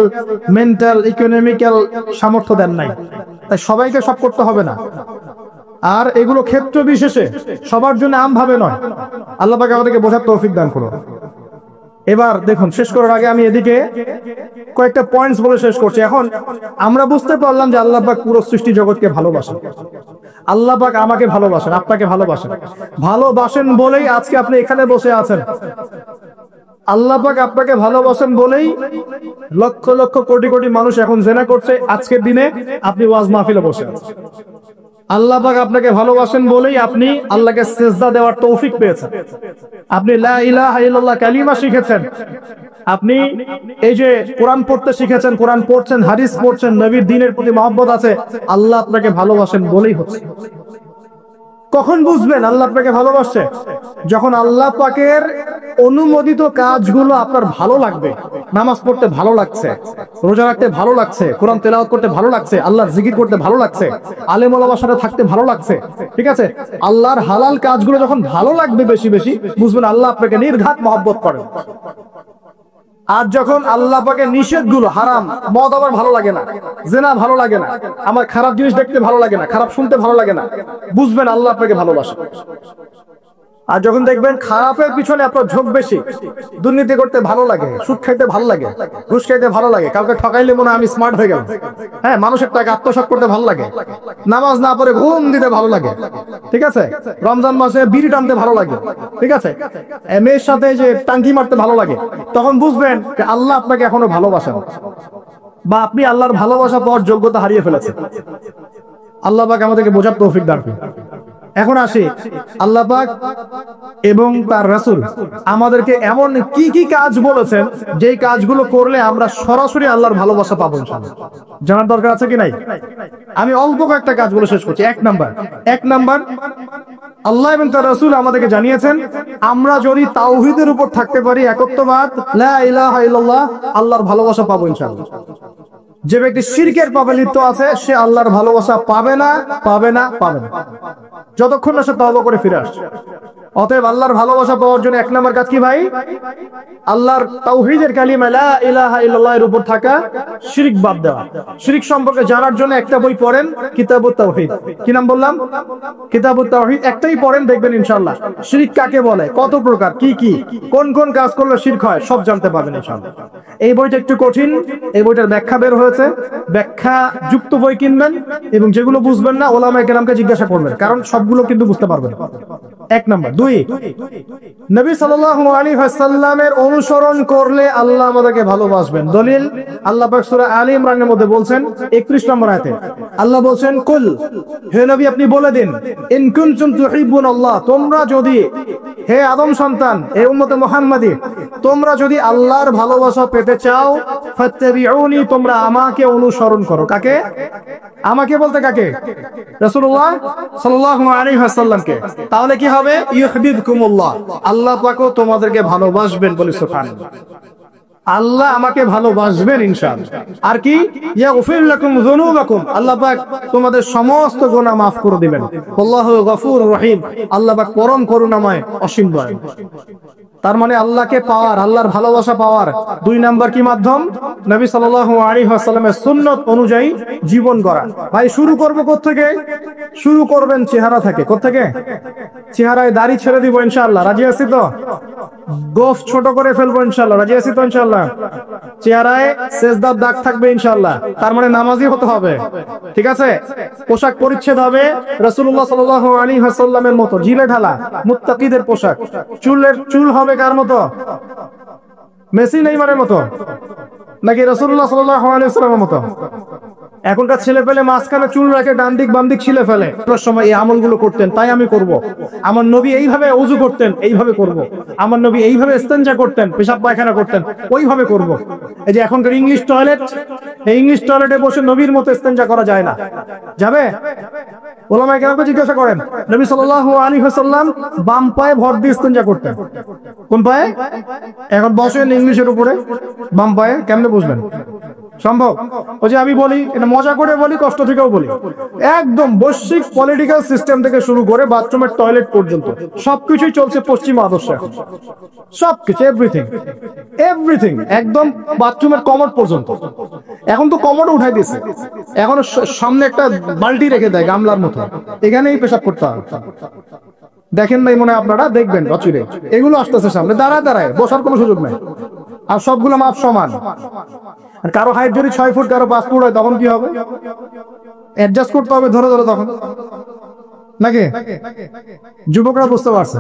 মেন্টাল, ইকোনমিক্যাল সামর্থ্য দেন নাই, তাই সবাইকে সব করতে হবে না। আর এগুলো ক্ষেত্র বিশেষে, সবার জন্য আম ভাবে নয়। আল্লাহ পাক আমাদেরকে বোঝার তৌফিক দান করুন। এবার দেখুন, শেষ করার আগে আমি এদিকে কয়েকটা পয়েন্টস বলে শেষ করছি। এখন আমরা বুঝতে পারলাম যে আল্লাহ পাক পুরো সৃষ্টি জগৎকে ভালোবাসেন। আল্লাহ পাক আমাকে ভালোবাসেন, আপনাকে ভালোবাসেন বলেই আজকে আপনি এখানে বসে আছেন। আল্লাহ পাক আপনাকে ভালোবাসেন বলেই লক্ষ লক্ষ কোটি কোটি মানুষ এখন জিনা করছে। আজকের দিনে আপনি ওয়াজ মাহফিলে বসে আছেন। আল্লাহ পাক আপনাকে ভালোবাসেন বলেই আপনি আল্লাহকে সিজদা দেওয়ার তৌফিক পেয়েছেন। আপনি লা ইলাহা ইল্লাল্লাহ কালিমা শিখেছেন। আপনি এই যে কোরআন পড়তে শিখেছেন, কোরআন পড়ছেন, হাদিস পড়ছেন, নবীর দ্বীনের প্রতি মহব্বত আছে, আল্লাহ আপনাকে ভালোবাসেন বলেই হচ্ছে। কখন বুঝবেন আল্লাহ আপনাকে ভালোবাসছে? যখন আল্লাহ পাকের অনুমোদিত কাজগুলো আপনার ভালো লাগবে। নামাজ পড়তে ভালো লাগছে, রোজা রাখতে ভালো লাগছে, কোরআন তেলাওয়াত করতে ভালো লাগছে, আল্লাহর জিকির করতে ভালো লাগছে, আলেম ওলামার সাথে থাকতে ভালো লাগছে, ঠিক আছে? আল্লাহর হালাল কাজগুলো যখন ভালো লাগবে বেশি বেশি, বুঝবেন আল্লাহ আপনাকে নির্ঘাত মহব্বত করেন। আর যখন আল্লাহ পাকের নিষেধগুলো, হারাম, মদ আবার ভালো লাগে না, জিনা ভালো লাগে না, আমার খারাপ জিনিস দেখতে ভালো লাগে না, খারাপ শুনতে ভালো লাগে না, বুঝবেন আল্লাহ আপনাকে ভালোবাসেন। আর যখন দেখবেন খারাপের পিছনে আপনার ঝোঁক বেশি, দুর্নীতি করতে ভালো লাগে, সুদ খাইতে ভালো লাগে, ঘুষ খাইতে ভালো লাগে, কাউকে ঠকাইলে মনে হয় আমি স্মার্ট হয়ে গেলাম, হ্যাঁ, মানুষের টাকা আত্মসাৎ করতে ভালো লাগে, নামাজ না পড়ে ঘুম দিতে ভালো লাগে, ঠিক আছে, রমজান মাসে বিড়ি টানতে ভালো লাগে, ঠিক আছে, মেয়ের সাথে যে টাঙ্কি মারতে ভালো লাগে, তখন বুঝবেন যে আল্লাহ আপনাকে এখনো ভালোবাসেন, বা আপনি আল্লাহর ভালোবাসা পাওয়ার যোগ্যতা হারিয়ে ফেলেছেন। আল্লাহ পাক আমাদেরকে বোঝার তৌফিক দান করুন। এখন আসি, আল্লাহ পাক এবং তার রাসূল আমাদেরকে এমন কি কি কাজ বলেছেন যেই কাজগুলো করলে আমরা সরাসরি আল্লাহর ভালোবাসা পাবো ইনশাআল্লাহ। জানার দরকার আছে কি নাই? আমি অল্প কয়েকটা কাজ বলে শেষ করছি। এক নাম্বার, আল্লাহ এবং তার রাসূল আমাদেরকে জানিয়েছেন আমরা যদি তাওহীদের উপর থাকতে পারি, একত্ববাদ, লা ইলাহা ইল্লাল্লাহ, আল্লাহর ভালোবাসা পাবো ইনশাআল্লাহ। যে ব্যক্তি শিরকের পাপে লিপ্ত আছে সে আল্লাহর ভালোবাসা পাবে না যতক্ষণ না সে তওবা করে ফিরে আসে। অতএব আল্লাহর ভালোবাসা পাওয়ার জন্য এক নম্বর কাজ কি ভাই? আল্লাহর তাওহীদের কালিমা লা ইলাহা ইল্লাল্লাহ এর উপর থাকা, শিরক বাদ দেওয়া। শিরক সম্পর্কে জানার জন্য একটা বই পড়েন, কিতাবুত তাওহীদ। কি নাম বললাম? কিতাবুত তাওহীদ। একটাই পড়েন, দেখবেন ইনশাআল্লাহ শিরক কাকে বলে, কত প্রকার, কি কি, কোন কোন কাজ করলে শিরক হয়, সব জানতে পারবেন ইনশাআল্লাহ। এই বইটা একটু কঠিন, এই বইটার ব্যাখ্যা বের হয়েছে, ব্যাখ্যা যুক্ত বই কিনবেন এবং যেগুলো বুঝবেন না ওলামায়ে কেরামকে জিজ্ঞাসা করবেন, কারণ সবগুলো কিন্তু বুঝতে পারবেন। এক নাম্বার। দুই, নবী সাল্লাল্লাহু আলাইহি ওয়াসাল্লামের অনুসরণ করলে আল্লাহ আমাদেরকে ভালোবাসবেন। দলিল, আল্লাহ পাক সূরা আলী ইমরানের মধ্যে বলছেন 31 নম্বর আয়াতে আল্লাহ বলছেন, কুল, হে নবী আপনি বলে দিন, ইন কুনতুম তুহিব্বুনাল্লাহ, তোমরা যদি, হে আদম সন্তান, হে উম্মতে মুহাম্মাদি, তোমরা যদি আল্লাহর ভালোবাসা পেতে চাও, ফাত্তাবিউনি, তোমরা আমাকে অনুসরণ করো। কাকে? আমাকে বলতে কাকে? রাসূলুল্লাহ সাল্লাল্লাহু আলাইহি ওয়াসাল্লামকে। তাহলে কি হবে? ইউহিব্বুকুমুল্লাহ, আল্লাহ পাকও তোমাদেরকে ভালোবাসবেন, বলি সুবহানাল্লাহ। আল্লাহ আমাকে ভালোবাসবেন ইনশাআল্লাহ। আর কি, ইয়াগফির লাকুম যুনুবাকুম, আল্লাহ পাক তোমাদের সমস্ত গুনাহ মাফ করে দিবেন। আল্লাহু গফুরুর রহিম, আল্লাহ পাক পরম করুণাময়, অসীম দয়ালু। তার মানে আল্লাহকে পাওয়ার, আল্লাহর ভালোবাসা পাওয়ার 2 নাম্বার কি মাধ্যম? নবী সাল্লাল্লাহু আলাইহি ওয়াসাল্লামের সুন্নাত অনুযায়ী জীবন গড়া। ভাই শুরু করব কোত্থেকে? শুরু করবেন চেহারা থেকে। কোত্থেকে? চেহারায় দাড়ি ছেড়ে দিব ইনশাআল্লাহ, রাজি আছি তো? গোফ ছোট করে ফেলবো ইনশাআল্লাহ, রাজি আছি তো ইনশাআল্লাহ? চেহারায় সেজদার দাগ থাকবে ইনশাআল্লাহ, তার মানে নামাজি হতে হবে, ঠিক আছে? পোশাক পরিচ্ছদ হবে রাসূলুল্লাহ সাল্লাল্লাহু আলাইহি ওয়াসাল্লামের মতো, ঝিলে ঢালা মুত্তাকিদের পোশাক। চুল হবে কার মতো? মেসি নেইমারের মতো, নাকি রাসূলুল্লাহ সাল্লাল্লাহু আলাইহি ওয়াসাল্লামের মতো? এখনকার ছেলে পেলে মাঝখানে চুল রাখে, ডান দিক বাম দিক ছিলে ফেলে। সময় এই আমলগুলো করতেন, তাই আমি করব। আমার নবী এইভাবে ওযু করতেন, এইভাবে করব। আমার নবী এইভাবে ইস্তেনজা করতেন, পেশাব পায়খানা করতেন, ওইভাবে করব। এই যে এখনকার ইংলিশ টয়লেট, এই ইংলিশ টয়লেটে বসে নবীর মতো ইস্তেনজা করা যায় না। যাবে? ওলামায়ে কেরামকে জিজ্ঞাসা করেন, নবী সাল্লাল্লাহু আলাইহি ওয়াসাল্লাম বাম পায়ে ভর দিয়ে ইস্তেনজা করতেন। কোন পায়ে? এখন বসেন ইংলিশের উপরে, বাম পায়ে কেমনে বসবেন? সম্ভব? ওই যে আমি বলি, এটা মজা করে বলি, কষ্ট থেকেও বলি, একদম বৈশ্বিক পলিটিক্যাল সিস্টেম থেকে শুরু করে বাথরুমের টয়লেট পর্যন্ত সবকিছুই চলছে পশ্চিম আদর্শে। সবকিছু, এভরিথিং এভরিথিং, একদম বাথরুমের কমোড পর্যন্ত। এখন তো কমোড উঠাই দিয়েছে, এখন সামনে একটা বালতি রেখে দেয় গামলার মতো, এখানেই পেশাব করতে হবে। দেখেন নাই মনে হয় আপনারা, দেখবেন অচিরে এগুলো আসতেছে সামনে, দাঁড়ায় দাঁড়ায় বসার কোনো সুযোগ নাই। আর সবগুলো মাপ সমান। আর কারো হাইট যদি 6 ফুট, কারো 5 ফুট হয়, তখন কি হবে? অ্যাডজাস্ট করতে হবে ধরে ধরে, তখন নাকি? যুবকরা বুঝতে পারছে,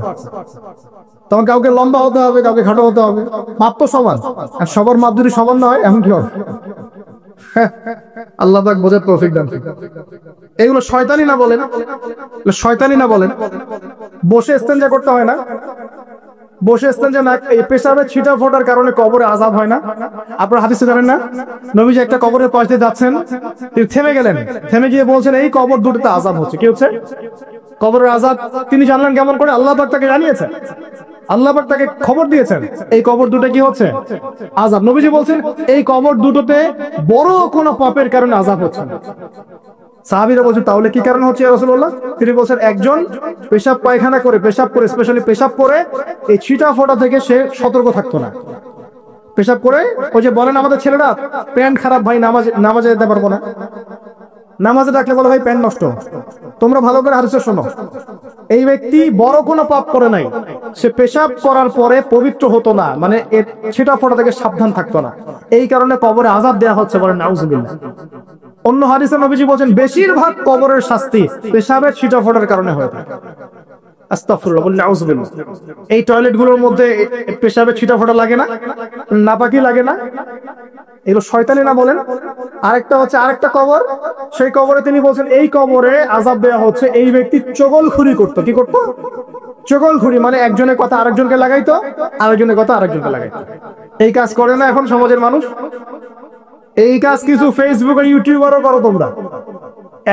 তখন কাউকে লম্বা হতে হবে, কাউকে খাটো হতে হবে, মাপ তো সমান। আর সবার মাপ যদি সমান না হয়, এখন কি হবে? আল্লাহ পাক বোঝার তৌফিক দান। এগুলো শয়তানি না বলেন? শয়তানি না বলেন? বসে ইস্তেনজা করতে হয় না? বসে ইস্তেনজা না, এই পেশাবের ছিটা ফোটার কারণে কবরে আযাব হয় না? আপনারা হাদিসে জানেন না, নবীজি একটা কবরের পাশ দিয়ে যাচ্ছেন, তিনি থেমে গেলেন, থেমে গিয়ে বলছেন, এই কবর দুটোতে আযাব হচ্ছে। কি হচ্ছে? কবরের আযাব। তিনি জানলেন কেমন করে? আল্লাহ পাক তাকে জানিয়েছেন, আল্লাহ পাক তাকে খবর দিয়েছেন, এই কবর দুটো কি হচ্ছে? আযাব। নবীজি বলছেন, এই কবর দুটোতে বড় কোনো পাপের কারণে আযাব হচ্ছে না। সাহাবীরা বলছেন, তাহলে কি কারণ হচ্ছে ইয়া রাসূলুল্লাহ? তিনি বলছেন, একজন পেশাব পায়খানা করে, পেশাব করে, স্পেশালি পেশাব করে এই ছিটা ফোটা থেকে সে সতর্ক থাকতো না। পেশাব করে, ওই যে বলেন আমাদের ছেলেরা, প্যান্ট খারাপ ভাই, নামাজে যেতে পারবো না। নামাজে ডাকলে বলে, ভাই প্যান্ট নষ্ট। তোমরা ভালো করে হাদিস শোনো, এই ব্যক্তি বড় কোনো পাপ করে নাই, সে পেশাব করার পরে পবিত্র হতো না, মানে এর ছিটা ফোটা থেকে সাবধান থাকতো না, এই কারণে কবরে আযাব দেয়া হচ্ছে, বলেন নাউযুবিল্লাহ। অন্য হাদিসে নবীজি বলেন, বেশিরভাগ কবরের শাস্তি পেশাবের ছিটা ফোটার কারণে হয়ে থাকে। আস্তাগফিরুল্লাহ, বলেন নাউযুবিল্লাহ। এই টয়লেট গুলোর মধ্যে পেশাবের ছিটা ফোটা লাগে না? নাপাকি লাগে না? এগুলো শয়তানি না বলেন? আরেকটা হচ্ছে, আরেকটা কবর, সেই কবরে তিনি বলছেন, এই কবরে আযাব দেয়া হচ্ছে, এই ব্যক্তি চগলখুরি করতো। কি করতো? চগলখুরি, মানে একজনের কথা আরেকজনকে লাগাইতো, আরেকজনের কথা আরেকজনকে লাগাইতো। এই কাজ করে না এখন সমাজের মানুষ? এই কাজ কিছু ফেসবুক আর ইউটিউবারও করো তোমরা।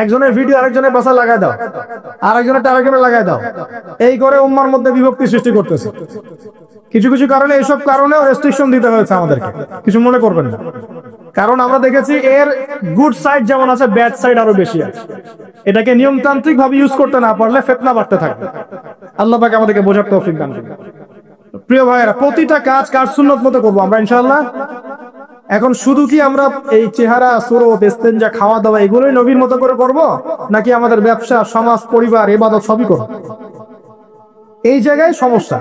একজনের ভিডিও আরেকজনের বাসা লাগাই দাও, আরেকজনের আরেকজনের লাগাই দাও, এই করে উম্মার মধ্যে বিভক্তি সৃষ্টি করতেছে। কিছু কিছু কারণে, এইসব কারণেও রেস্ট্রিকশন দিতে হয়েছে আমাদেরকে, কিছু মনে করবেন না। কারণ আমরা দেখেছি এর গুড সাইড যেমন আছে, ব্যাড সাইড আরো বেশি আছে। এটাকে নিয়মতান্ত্রিক ভাবে ইউজ করতে না পারলে ফিতনা বাড়তে থাকবে। আল্লাহ পাক আমাদেরকে বোঝার তৌফিক দান করুন। প্রিয় ভাইয়েরা, প্রতিটা কাজ কার সুন্নত মতো করবো আমরা ইনশাআল্লাহ। এখন শুধু কি আমরা এই চেহারা, সুরত, ইস্তেনজা, খাওয়া দাওয়া এগুলোই নবীর মতো করে করব, নাকি আমাদের ব্যবসা, সমাজ, পরিবার, ইবাদত সবই করব? এই জায়গায় সমস্যা।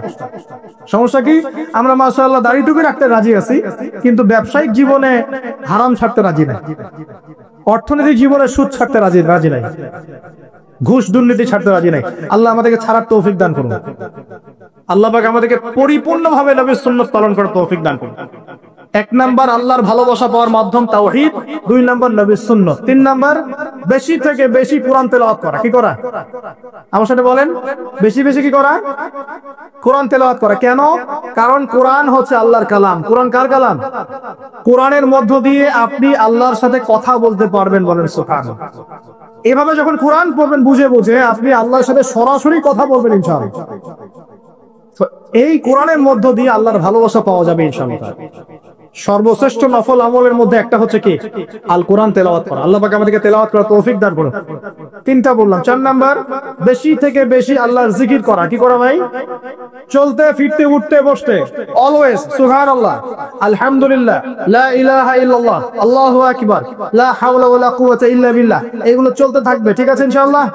সমস্যা কি? আমরা মাশাআল্লাহ দাড়ি টুপি রাখতে রাজি আছি, কিন্তু ব্যবসায়িক জীবনে হারাম ছাড়তে রাজি নাই, অর্থনৈতিক জীবনে সুদ ছাড়তে রাজি নাই, ঘুষ দুর্নীতি ছাড়তে রাজি নাই। আল্লাহ আমাদেরকে ছাড়ার তৌফিক দান করুন। আল্লাহ পাক আমাদেরকে পরিপূর্ণভাবে নবীর সুন্নাত পালন করার তৌফিক দান করুন। 1 নাম্বার আল্লাহর ভালোবাসা পাওয়ার মাধ্যম তাওহীদ, 2 নাম্বার নবীর সুন্নাত, 3 নাম্বার বেশি থেকে বেশি কোরআন তেলাওয়াত করা। কি করা? আমার সাথে বলেন, বেশি বেশি কি করা? কোরআন তেলাওয়াত করা। কেন? কারণ কোরআন হচ্ছে আল্লাহর কালাম। কোরআন কার কালাম? কোরআনের মধ্য দিয়ে আপনি আল্লাহর সাথে কথা বলতে পারবেন, বলেন সুবহানাল্লাহ। এভাবে যখন কোরআন পড়বেন বুঝে বুঝে, আপনি আল্লাহর সাথে সরাসরি কথা বলবেন ইনশাআল্লাহ। এই কোরআনের মধ্য দিয়ে আল্লাহর ভালোবাসা পাওয়া যাবে ইনশাআল্লাহ। সর্বশ্রেষ্ঠ নফল আমলের মধ্যে একটা হচ্ছে কি? আল কোরআন তেলাওয়াত করা। আল্লাহ পাক আমাদেরকে তেলাওয়াত করার তৌফিক দান করুন। তিনটা বললাম। 4 নাম্বার, বেশি থেকে বেশি আল্লাহর জিকির করা। কি করা ভাই? চলতে ফিরতে উঠতে বসতে অলওয়েজ সুবহানাল্লাহ, আলহামদুলিল্লাহ, লা ইলাহা ইল্লাল্লাহ, আল্লাহু আকবার, লা হাওলা ওয়ালা কুওয়াতা ইল্লা বিল্লাহ, এগুলো চলতে থাকবে। ঠিক আছে ইনশাআল্লাহ?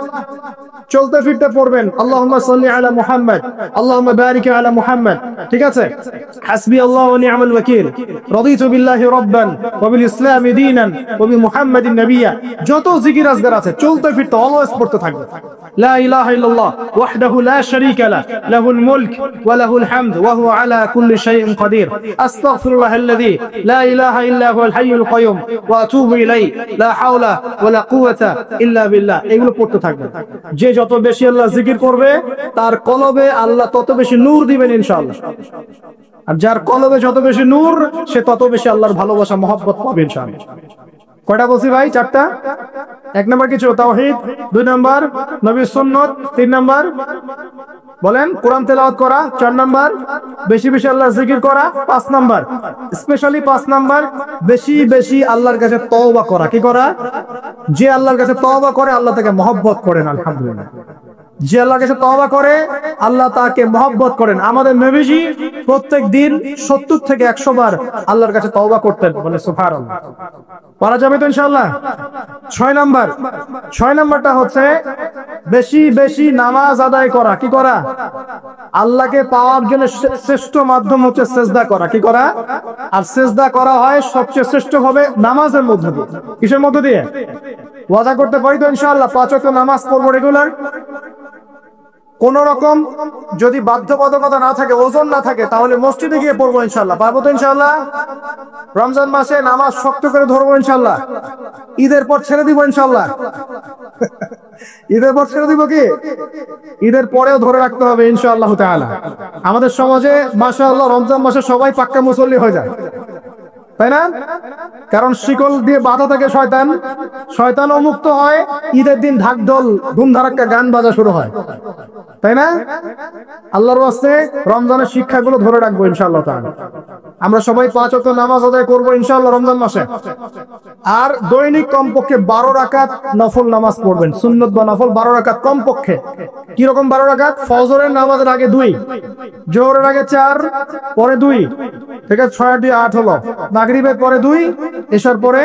চলতে ফিরতে পড়বেন আল্লাহুম্মা সাল্লি আলা মুহাম্মদ, আল্লাহুম্মা বারিক আলা মুহাম্মদ। ঠিক আছে? হাসবি আল্লাহু ওয়া নি'মাল ওয়াকিল, রাদিতু বিল্লাহি রাব্বান ওয়া বিল ইসলামি দীনান ওয়া বি মুহাম্মাদিন নাবিয়্যা। যত জিকির আজকার আছে চলতে ফিরতে অলওয়েজ পড়তে থাকবে। লা ইলাহা ইল্লাল্লাহ ওয়াহদাহু লা শারীকা লাহু, লাহুল মুলক ওয়া লাহুল হামদ ওয়া হুয়া আলা কুল্লি শাইইন কাদির। আস্তাগফিরুল্লাহাল্লাযী লা ইলাহা ইল্লা হুয়াল হাইয়ুল কাইয়ুম ওয়া আতুবু ইলাইহি, লা হাওলা ওয়া লা কুওয়াতা ইল্লা বিল্লাহ। এগুলো পড়তে থাকবে। যে যত বেশি আল্লাহ জিকির করবে তার কলবে আল্লাহ তত বেশি নূর দিবেন ইনশাআল্লাহ। আর যার কলবে যত বেশি নূর সে তত বেশি আল্লাহর ভালোবাসা মহব্বত পাবে ইনশাআল্লাহ। কয়টা বলছি ভাই? 4টা। 1 নাম্বার কি ছিল? তাওহীদ। 2 নাম্বার নবীর সুন্নাত। 3 নাম্বার বলেন কোরআন তেলাওয়াত করা। 4 নাম্বার বেশি বেশি আল্লাহর জিকির করা। 5 নাম্বার স্পেশালি 5 নাম্বার বেশি বেশি আল্লাহর কাছে তওবা করা। কি করা? যে আল্লাহর কাছে তওবা করে আল্লাহ তাকে মহব্বত করেন। আলহামদুলিল্লাহ, যে আল্লাহর কাছে তওবা করে আল্লাহ তাকে মহব্বত করেন। আমাদের নবীজি প্রত্যেক দিন 70 থেকে 100 বার আল্লাহর কাছে তওবা করতেন। বলে সুবহানাল্লাহ। পারা যাবে তো ইনশাআল্লাহ? 6 নাম্বারটা হচ্ছে বেশি বেশি নামাজ আদায় করা। কি করা? আল্লাহকে পাওয়ার জন্য শ্রেষ্ঠ মাধ্যম হচ্ছে সিজদা করা। কি করা? আর সিজদা করা হয় সবচেয়ে শ্রেষ্ঠ হবে নামাজের মধ্য দিয়ে। কিসের মধ্য দিয়ে? ওয়াদা করতে পারি তো ইনশাআল্লাহ 5 ওয়াক্ত নামাজ পড়বো রেগুলার। কোন রকম যদি বাধ্যবাধকতা না থাকে, ওজন না থাকে, তাহলে মসজিদে গিয়ে পড়বো ইনশাআল্লাহ। পারবো তো ইনশাআল্লাহ? রমজান মাসে নামাজ শক্ত করে ধরবো ইনশাআল্লাহ। ঈদের পর ছেড়ে দিব ইনশাআল্লাহ। ঈদের পর ছেড়ে দিব কি? ঈদের পরেও ধরে রাখতে হবে ইনশাআল্লাহ তাআলা। আমাদের সমাজে মাশাআল্লাহ রমজান মাসে সবাই পাক্কা মুসল্লি হয়ে যায়, তাই না? কারণ শিকল দিয়ে বাধা থাকে শয়তান, শয়তানও মুক্ত হয়। ঈদের দিন ঢাকঢোল ধুমধারাক্কা গান বাজা শুরু হয়, তাই না? আল্লাহর ওয়াস্তে রমজানের শিক্ষাগুলো ধরে রাখবো ইনশাআল্লাহ তাআলা। আমরা সবাই 5 ওয়াক্ত নামাজ আদায় করবো ইনশাআল্লাহ রমজান মাসে। আর দৈনিক কমপক্ষে 12 রাকাত নফল নামাজ পড়বেন। সুন্নত বা নফল 12 রাকাত কমপক্ষে। কি রকম 12 রাকাত? ফজরের নামাজের আগে 2, জোহরের আগে 4, পরে 2, ঠিক আছে? 6 আর 2 8 হলো। মাগরিবের পরে 2, এশার পরে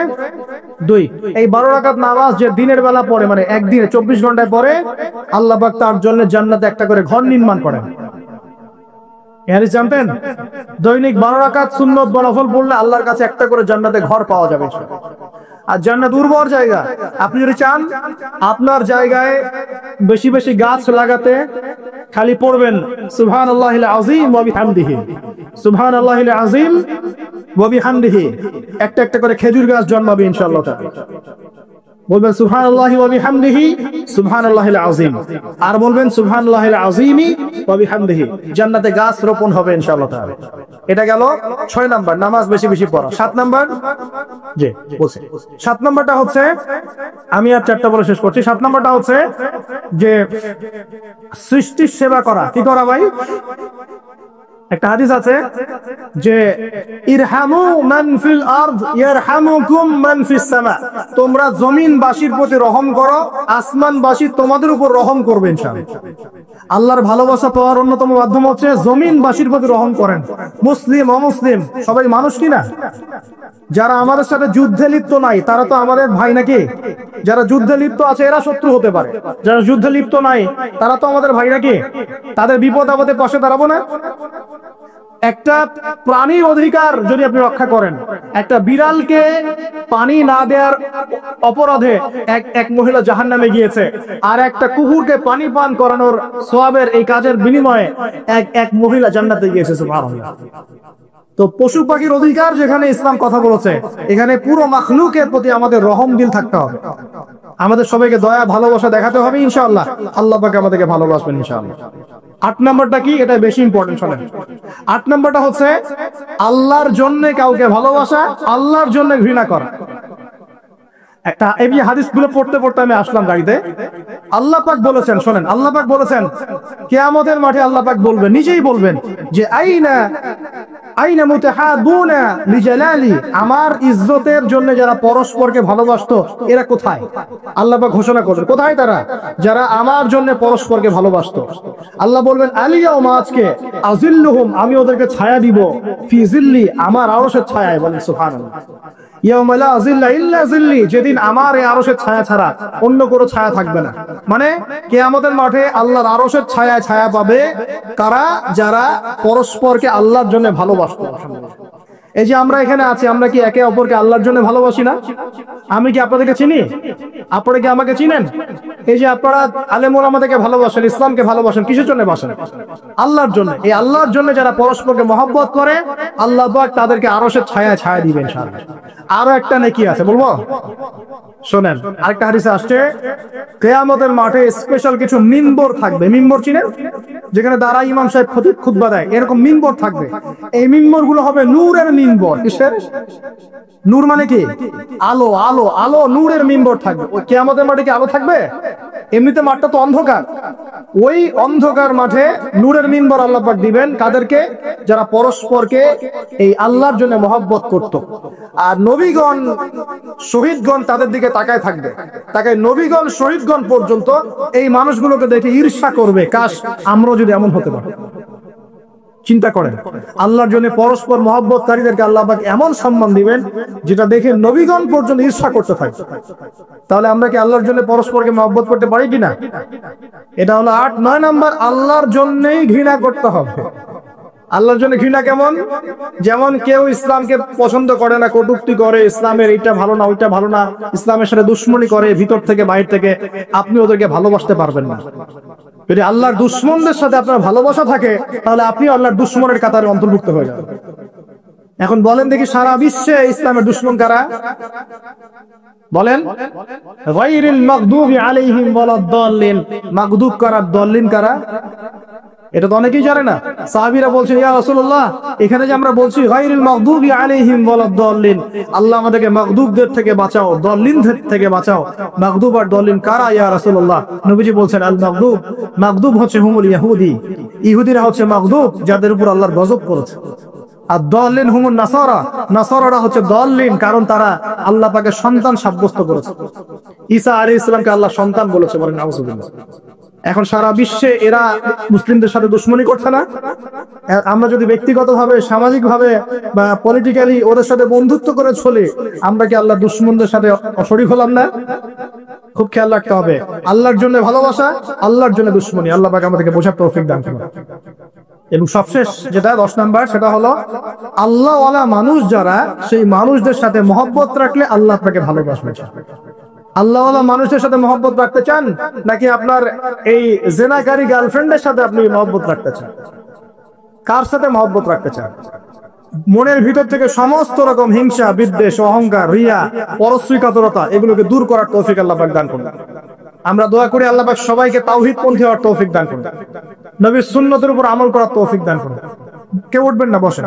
2। এই 12 রাকাত নামাজ যে দিনের বেলা পড়ে, মানে একদিনে 24 ঘন্টায় পড়ে, আল্লাহ পাক তার জন্য জান্নাতে একটা করে ঘর নির্মাণ করেন। হাদিস জানতেন? দৈনিক 12 রাকাত সুন্নত বা নফল পড়লে আল্লাহর কাছে একটা করে জান্নাতে ঘর পাওয়া যাবে। আর জান্নাত উর্বর জায়গা। আপনি যদি চান আপনার জায়গায় বেশি বেশি গাছ লাগাতে, খালি পড়বেন সুবহানাল্লাহিল আযীম ওয়া বিহামদিহি, সুবহানাল্লাহিল আযীম ওয়া বিহামদিহি। একটা একটা করে খেজুর গাছ জন্মাবে ইনশাআল্লাহ তাআলা। বলবেন সুবহানাল্লাহি ওয়া বিহামদিহি, সুবহানাল্লাহিল আযীম। আর বলবেন সুবহানাল্লাহিল আযীমি ওয়া বিহামদিহি। জান্নাতে গাছ রোপণ হবে ইনশাআল্লাহ তাআলা। এটা গেল 6 নাম্বার, নামাজ বেশি বেশি পড়া। 7 নাম্বার, জি বলছি 7 নাম্বারটা হচ্ছে, আমি আর 4টা বলে শেষ করছি। 7 নাম্বারটা হচ্ছে যে সৃষ্টির সেবা করা। কি করা ভাই? একটা হাদিস আছে যে ইরহামু মান ফিল আরদ ইয়ারহামুকুম মান ফিস সামা। তোমরা জমিনবাসীর প্রতি রহম করো, আসমানবাসী তোমাদের উপর রহম করবে ইনশাআল্লাহ। আল্লাহর ভালোবাসা পাওয়ার অন্যতম মাধ্যম হচ্ছে জমিনবাসীর প্রতি রহম করেন। মুসলিম অমুসলিম সবাই মানুষ কিনা? যারা আমাদের সাথে যুদ্ধে লিপ্ত নাই তারা তো আমাদের ভাই নাকি? যারা যুদ্ধে লিপ্ত আছে এরা শত্রু হতে পারে, যারা যুদ্ধে লিপ্ত নাই তারা তো আমাদের ভাই নাকি? তাদের বিপদ আপদে পাশে দাঁড়াবো না? একটা প্রাণীর অধিকার যদি আপনি রক্ষা করেন, একটা বিড়ালকে পানি না দেওয়ার অপরাধে এক মহিলা জাহান্নামে গিয়েছে, আর একটা কুকুরকে পানি পান করানোর সওয়াবের এই কাজের বিনিময়ে এক মহিলা জান্নাতে গিয়েছে। সুবহানাল্লাহ। তো পশু পাখির অধিকার যেখানে ইসলাম কথা বলেছে, এখানে পুরো মাখলুকের প্রতি আমাদের রহম দিল থাকতে হবে। আমাদের সবাইকে দয়া ভালোবাসা দেখাতে হবে ইনশাআল্লাহ। আল্লাহ পাক আমাদেরকে ভালোবাসবেন ইনশাআল্লাহ। 8 নাম্বারটা কি? এটা বেশি ইম্পর্টেন্ট। শোনেন, 8 নাম্বারটা হচ্ছে আল্লাহর জন্য কাউকে ভালোবাসা, আল্লাহর জন্য ঘৃণা করা। একটা এই হাদিসগুলো পড়তে পড়তে আমি আসলাম গাড়িতে। আল্লাহ পাক বলেছেন, শোনেন, আল্লাহ পাক বলেছেন কিয়ামতের মাঠে আল্লাহ পাক বলবেন, নিজেই বলবেন যে আইনা আইনা মুতাহাবুনা লিজালালি, আমার ইজ্জতের জন্য যারা পরস্পরকে ভালোবাসতো এরা কোথায়? আল্লাহ পাক ঘোষণা করবেন কোথায় তারা, যারা আমার জন্য পরস্পরকে ভালোবাসতো। আল্লাহ বলবেন আলিয়াউমা, আজকে আজিল্লুহুম, আমি ওদেরকে ছায়া দিব, ফি জিল্লি, আমার আরশের ছায়ায়। বলেন সুবহানাল্লাহ। ইয়াউমা লা জিল্লা ইল্লা জিল্লি, যেদিন আমার এই আরশের ছায়া ছাড়া অন্য কোনো ছায়া থাকবে না। মানে কিয়ামতের মাঠে আল্লাহর আরশের ছায়ায় ছায়া পাবে কারা? যারা পরস্পরকে আল্লাহর জন্য ভালোবাসতো। এই যে আমরা এখানে আছি, আমরা কি একে অপরকে আল্লাহর জন্য ভালোবাসি না? আমি কি আপনাদেরকে চিনি? আপনারা কি আমাকে চিনেন? এই যে আপনারা আলেম ওলামাদেরকে ভালোবাসেন, ইসলামকে ভালোবাসেন, কিসের জন্য বাসেন? আল্লাহর জন্য। এই আল্লাহর জন্য যারা পরস্পরকে মহব্বত করে, আল্লাহ পাক তাদেরকে আরশের ছায়ায় ছায়া দিবেন ইনশাআল্লাহ। আরো একটা নেকি আছে, বলবো? শোনেন, আরেকটা হাদিসে আসছে কিয়ামতের মাঠে স্পেশাল কিছু মিম্বর থাকবে। মিম্বর চিনেন? যেখানে দাঁড়ায় ইমাম সাহেব খুতবা দেয়, এরকম মিম্বর থাকবে। এই মিম্বর গুলো হবে নূরের মিম্বর। কিসের? নূর মানে কি? আলো। আলো, আলো, নূরের মিম্বর থাকবে। ওই কিয়ামতের মাঠে কি আলো থাকবে? এমনিতে মাঠটা তো অন্ধকার। ওই অন্ধকার মাঠে নূরের মিম্বর আল্লাহ পাক দিবেন কাদেরকে? যারা পরস্পরকে এই আল্লাহর জন্য মহব্বত করত। আর নবীগণ, শহীদগণ তাদের দিকে তাকায় থাকবে। তাকে নবীগণ, শহীদগণ পর্যন্ত এই মানুষগুলোকে দেখে ঈর্ষা করবে, কাশ আমরাও যদি এমন হতে পারি। চিন্তা করেন, আল্লাহর জন্য পরস্পর মহব্বতকারীদেরকে আল্লাহ পাক এমন সম্মান দিবেন যেটা দেখে নবীগণ পর্যন্ত ঈর্ষা করতে থাকে। তাহলে আমরা কি আল্লাহর জন্য পরস্পরকে মহব্বত করতে পারি কিনা? এটা হলো 8-9 নাম্বার। আল্লাহর জন্যই ঘৃণা করতে হবে। আল্লাহর জন্য ঘৃণা কেমন? যেমন কেউ ইসলামকে পছন্দ করে না, কটূক্তি করে, ইসলামের এইটা ভালো না, ওইটা ভালো না, ইসলামের সাথে দুশ্মনী করে ভিতর থেকে বাইরে থেকে, আপনি ওদেরকে ভালোবাসতে পারবেন না। যদি আল্লাহর দুশ্মনদের সাথে আপনার ভালোবাসা থাকে, তাহলে আপনি আল্লাহর দুশ্মনের কাতারে অন্তর্ভুক্ত হয়ে যাবেন। এখন বলেন দেখি, সারা বিশ্বে ইসলামের দুশ্মন কারা? বলেন। গায়রিল মাগদুবি আলাইহিম ওয়ালাদ-দাল্লিন, মাগদুব কারা, দাল্লিন কারা? এটা তো অনেকেই জানে না। সাহাবীরা বলছেন, ইয়া রাসূলুল্লাহ, এখানে যে আমরা বলছি গায়রিল মাগদুবি আলাইহিম ওয়ালাদ-দাল্লিন, আল্লাহ আমাদেরকে মাগদুবদের থেকে বাঁচাও, দাল্লিনদের থেকে বাঁচাও। মাগদুব আর দাল্লিন কারা ইয়া রাসূলুল্লাহ? নবীজি বলছেন, আল মাগদুব, মাগদুব হচ্ছে হুমুল ইহুদি, ইহুদিরা হচ্ছে মাগদুব, যাদের উপর আল্লাহর গজব করেছে। আর দাল্লিন হুমুন নাসারা, নাসারারা হচ্ছে দাল্লিন, কারণ তারা আল্লাহ পাকের সন্তান সাব্যস্ত করেছে। ঈসা আলাইহিস সালামকে আল্লাহ সন্তান বলেছে, বলেন নাউযুবিল্লাহ। এখন সারা বিশ্বে এরা মুসলিমদের সাথে দুশ্মনী করছে না? আমরা যদি ব্যক্তিগতভাবে, সামাজিকভাবে বা পলিটিক্যালি ওদের সাথে বন্ধুত্ব করে চলি, আমরা কি আল্লাহ দুশ্মনদের সাথে শরীক হলাম না? খুব খেয়াল রাখতে হবে। আল্লাহর জন্য ভালোবাসা, আল্লাহর জন্য দুশ্মনী। আল্লাহ পাক আমাদেরকে বোঝার তৌফিক দান করুন। এবং সবশেষ যেটা 10 নাম্বার, সেটা হলো আল্লাহ ওয়ালা মানুষ যারা, সেই মানুষদের সাথে মহব্বত রাখলে আল্লাহ আপনাকে ভালোবাসবে। আল্লাহ ওয়ালা মানুষের সাথে মহব্বত রাখতে চান, নাকি আপনার এই জেনাকারী গার্লফ্রেন্ডের সাথে আপনি মহব্বত রাখতে চান? কার সাথে মহব্বত রাখতে চান? মনের ভিতর থেকে সমস্ত রকম হিংসা, বিদ্বেষ, অহংকার, রিয়া, পরশ্রীকাতরতা, এগুলোকে দূর করার তৌফিক আল্লাহ পাক দান করুন। আমরা দোয়া করি আল্লাহ পাক সবাইকে তাওহীদপন্থী হওয়ার তৌফিক দান করুন, নবীর সুন্নতের উপর আমল করার তৌফিক দান করুন। কেউ উঠবেন না, বসেন।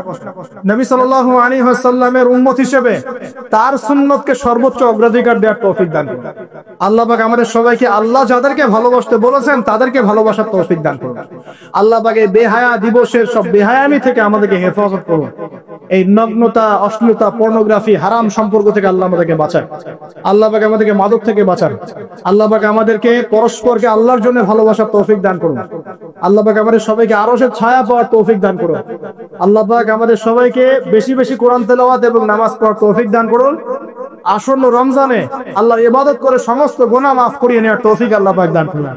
নবী সাল্লাল্লাহু আলাইহি ওয়াসাল্লামের উম্মত হিসেবে তার সুন্নতকে সর্বোচ্চ অগ্রাধিকার দেওয়ার তৌফিক দান করুন। আল্লাহ পাক আমাদের সবাইকে আল্লাহ যাদেরকে ভালোবাসতে বলেছেন তাদেরকে ভালোবাসার তৌফিক দান করুন। আল্লাহ পাক এই বেহায়া দিবসের সব বেহায়ামি থেকে আমাদেরকে হেফাজত করুন। এই নগ্নতা, অশ্লীলতা, পর্নোগ্রাফি, হারাম সম্পর্ক থেকে আল্লাহ আমাদেরকে বাঁচান। আল্লাহ পাক আমাদেরকে মাদক থেকে বাঁচান। আল্লাহ পাক আমাদেরকে পরস্পরকে আল্লাহর জন্য ভালোবাসার তৌফিক দান করুন। আল্লাহ পাক আমাদের সবাইকে আরশের ছায়া পাওয়ার তৌফিক দান করুন। আল্লাহ পাক আমাদের সবাইকে বেশি বেশি কোরআন তেলাওয়াত এবং নামাজ পড়ার তৌফিক দান করুন। আসন্ন রমজানে আল্লাহর ইবাদত করে সমস্ত গুনাহ মাফ করিয়ে নেওয়ার তৌফিক আল্লাহ পাক দান করুন।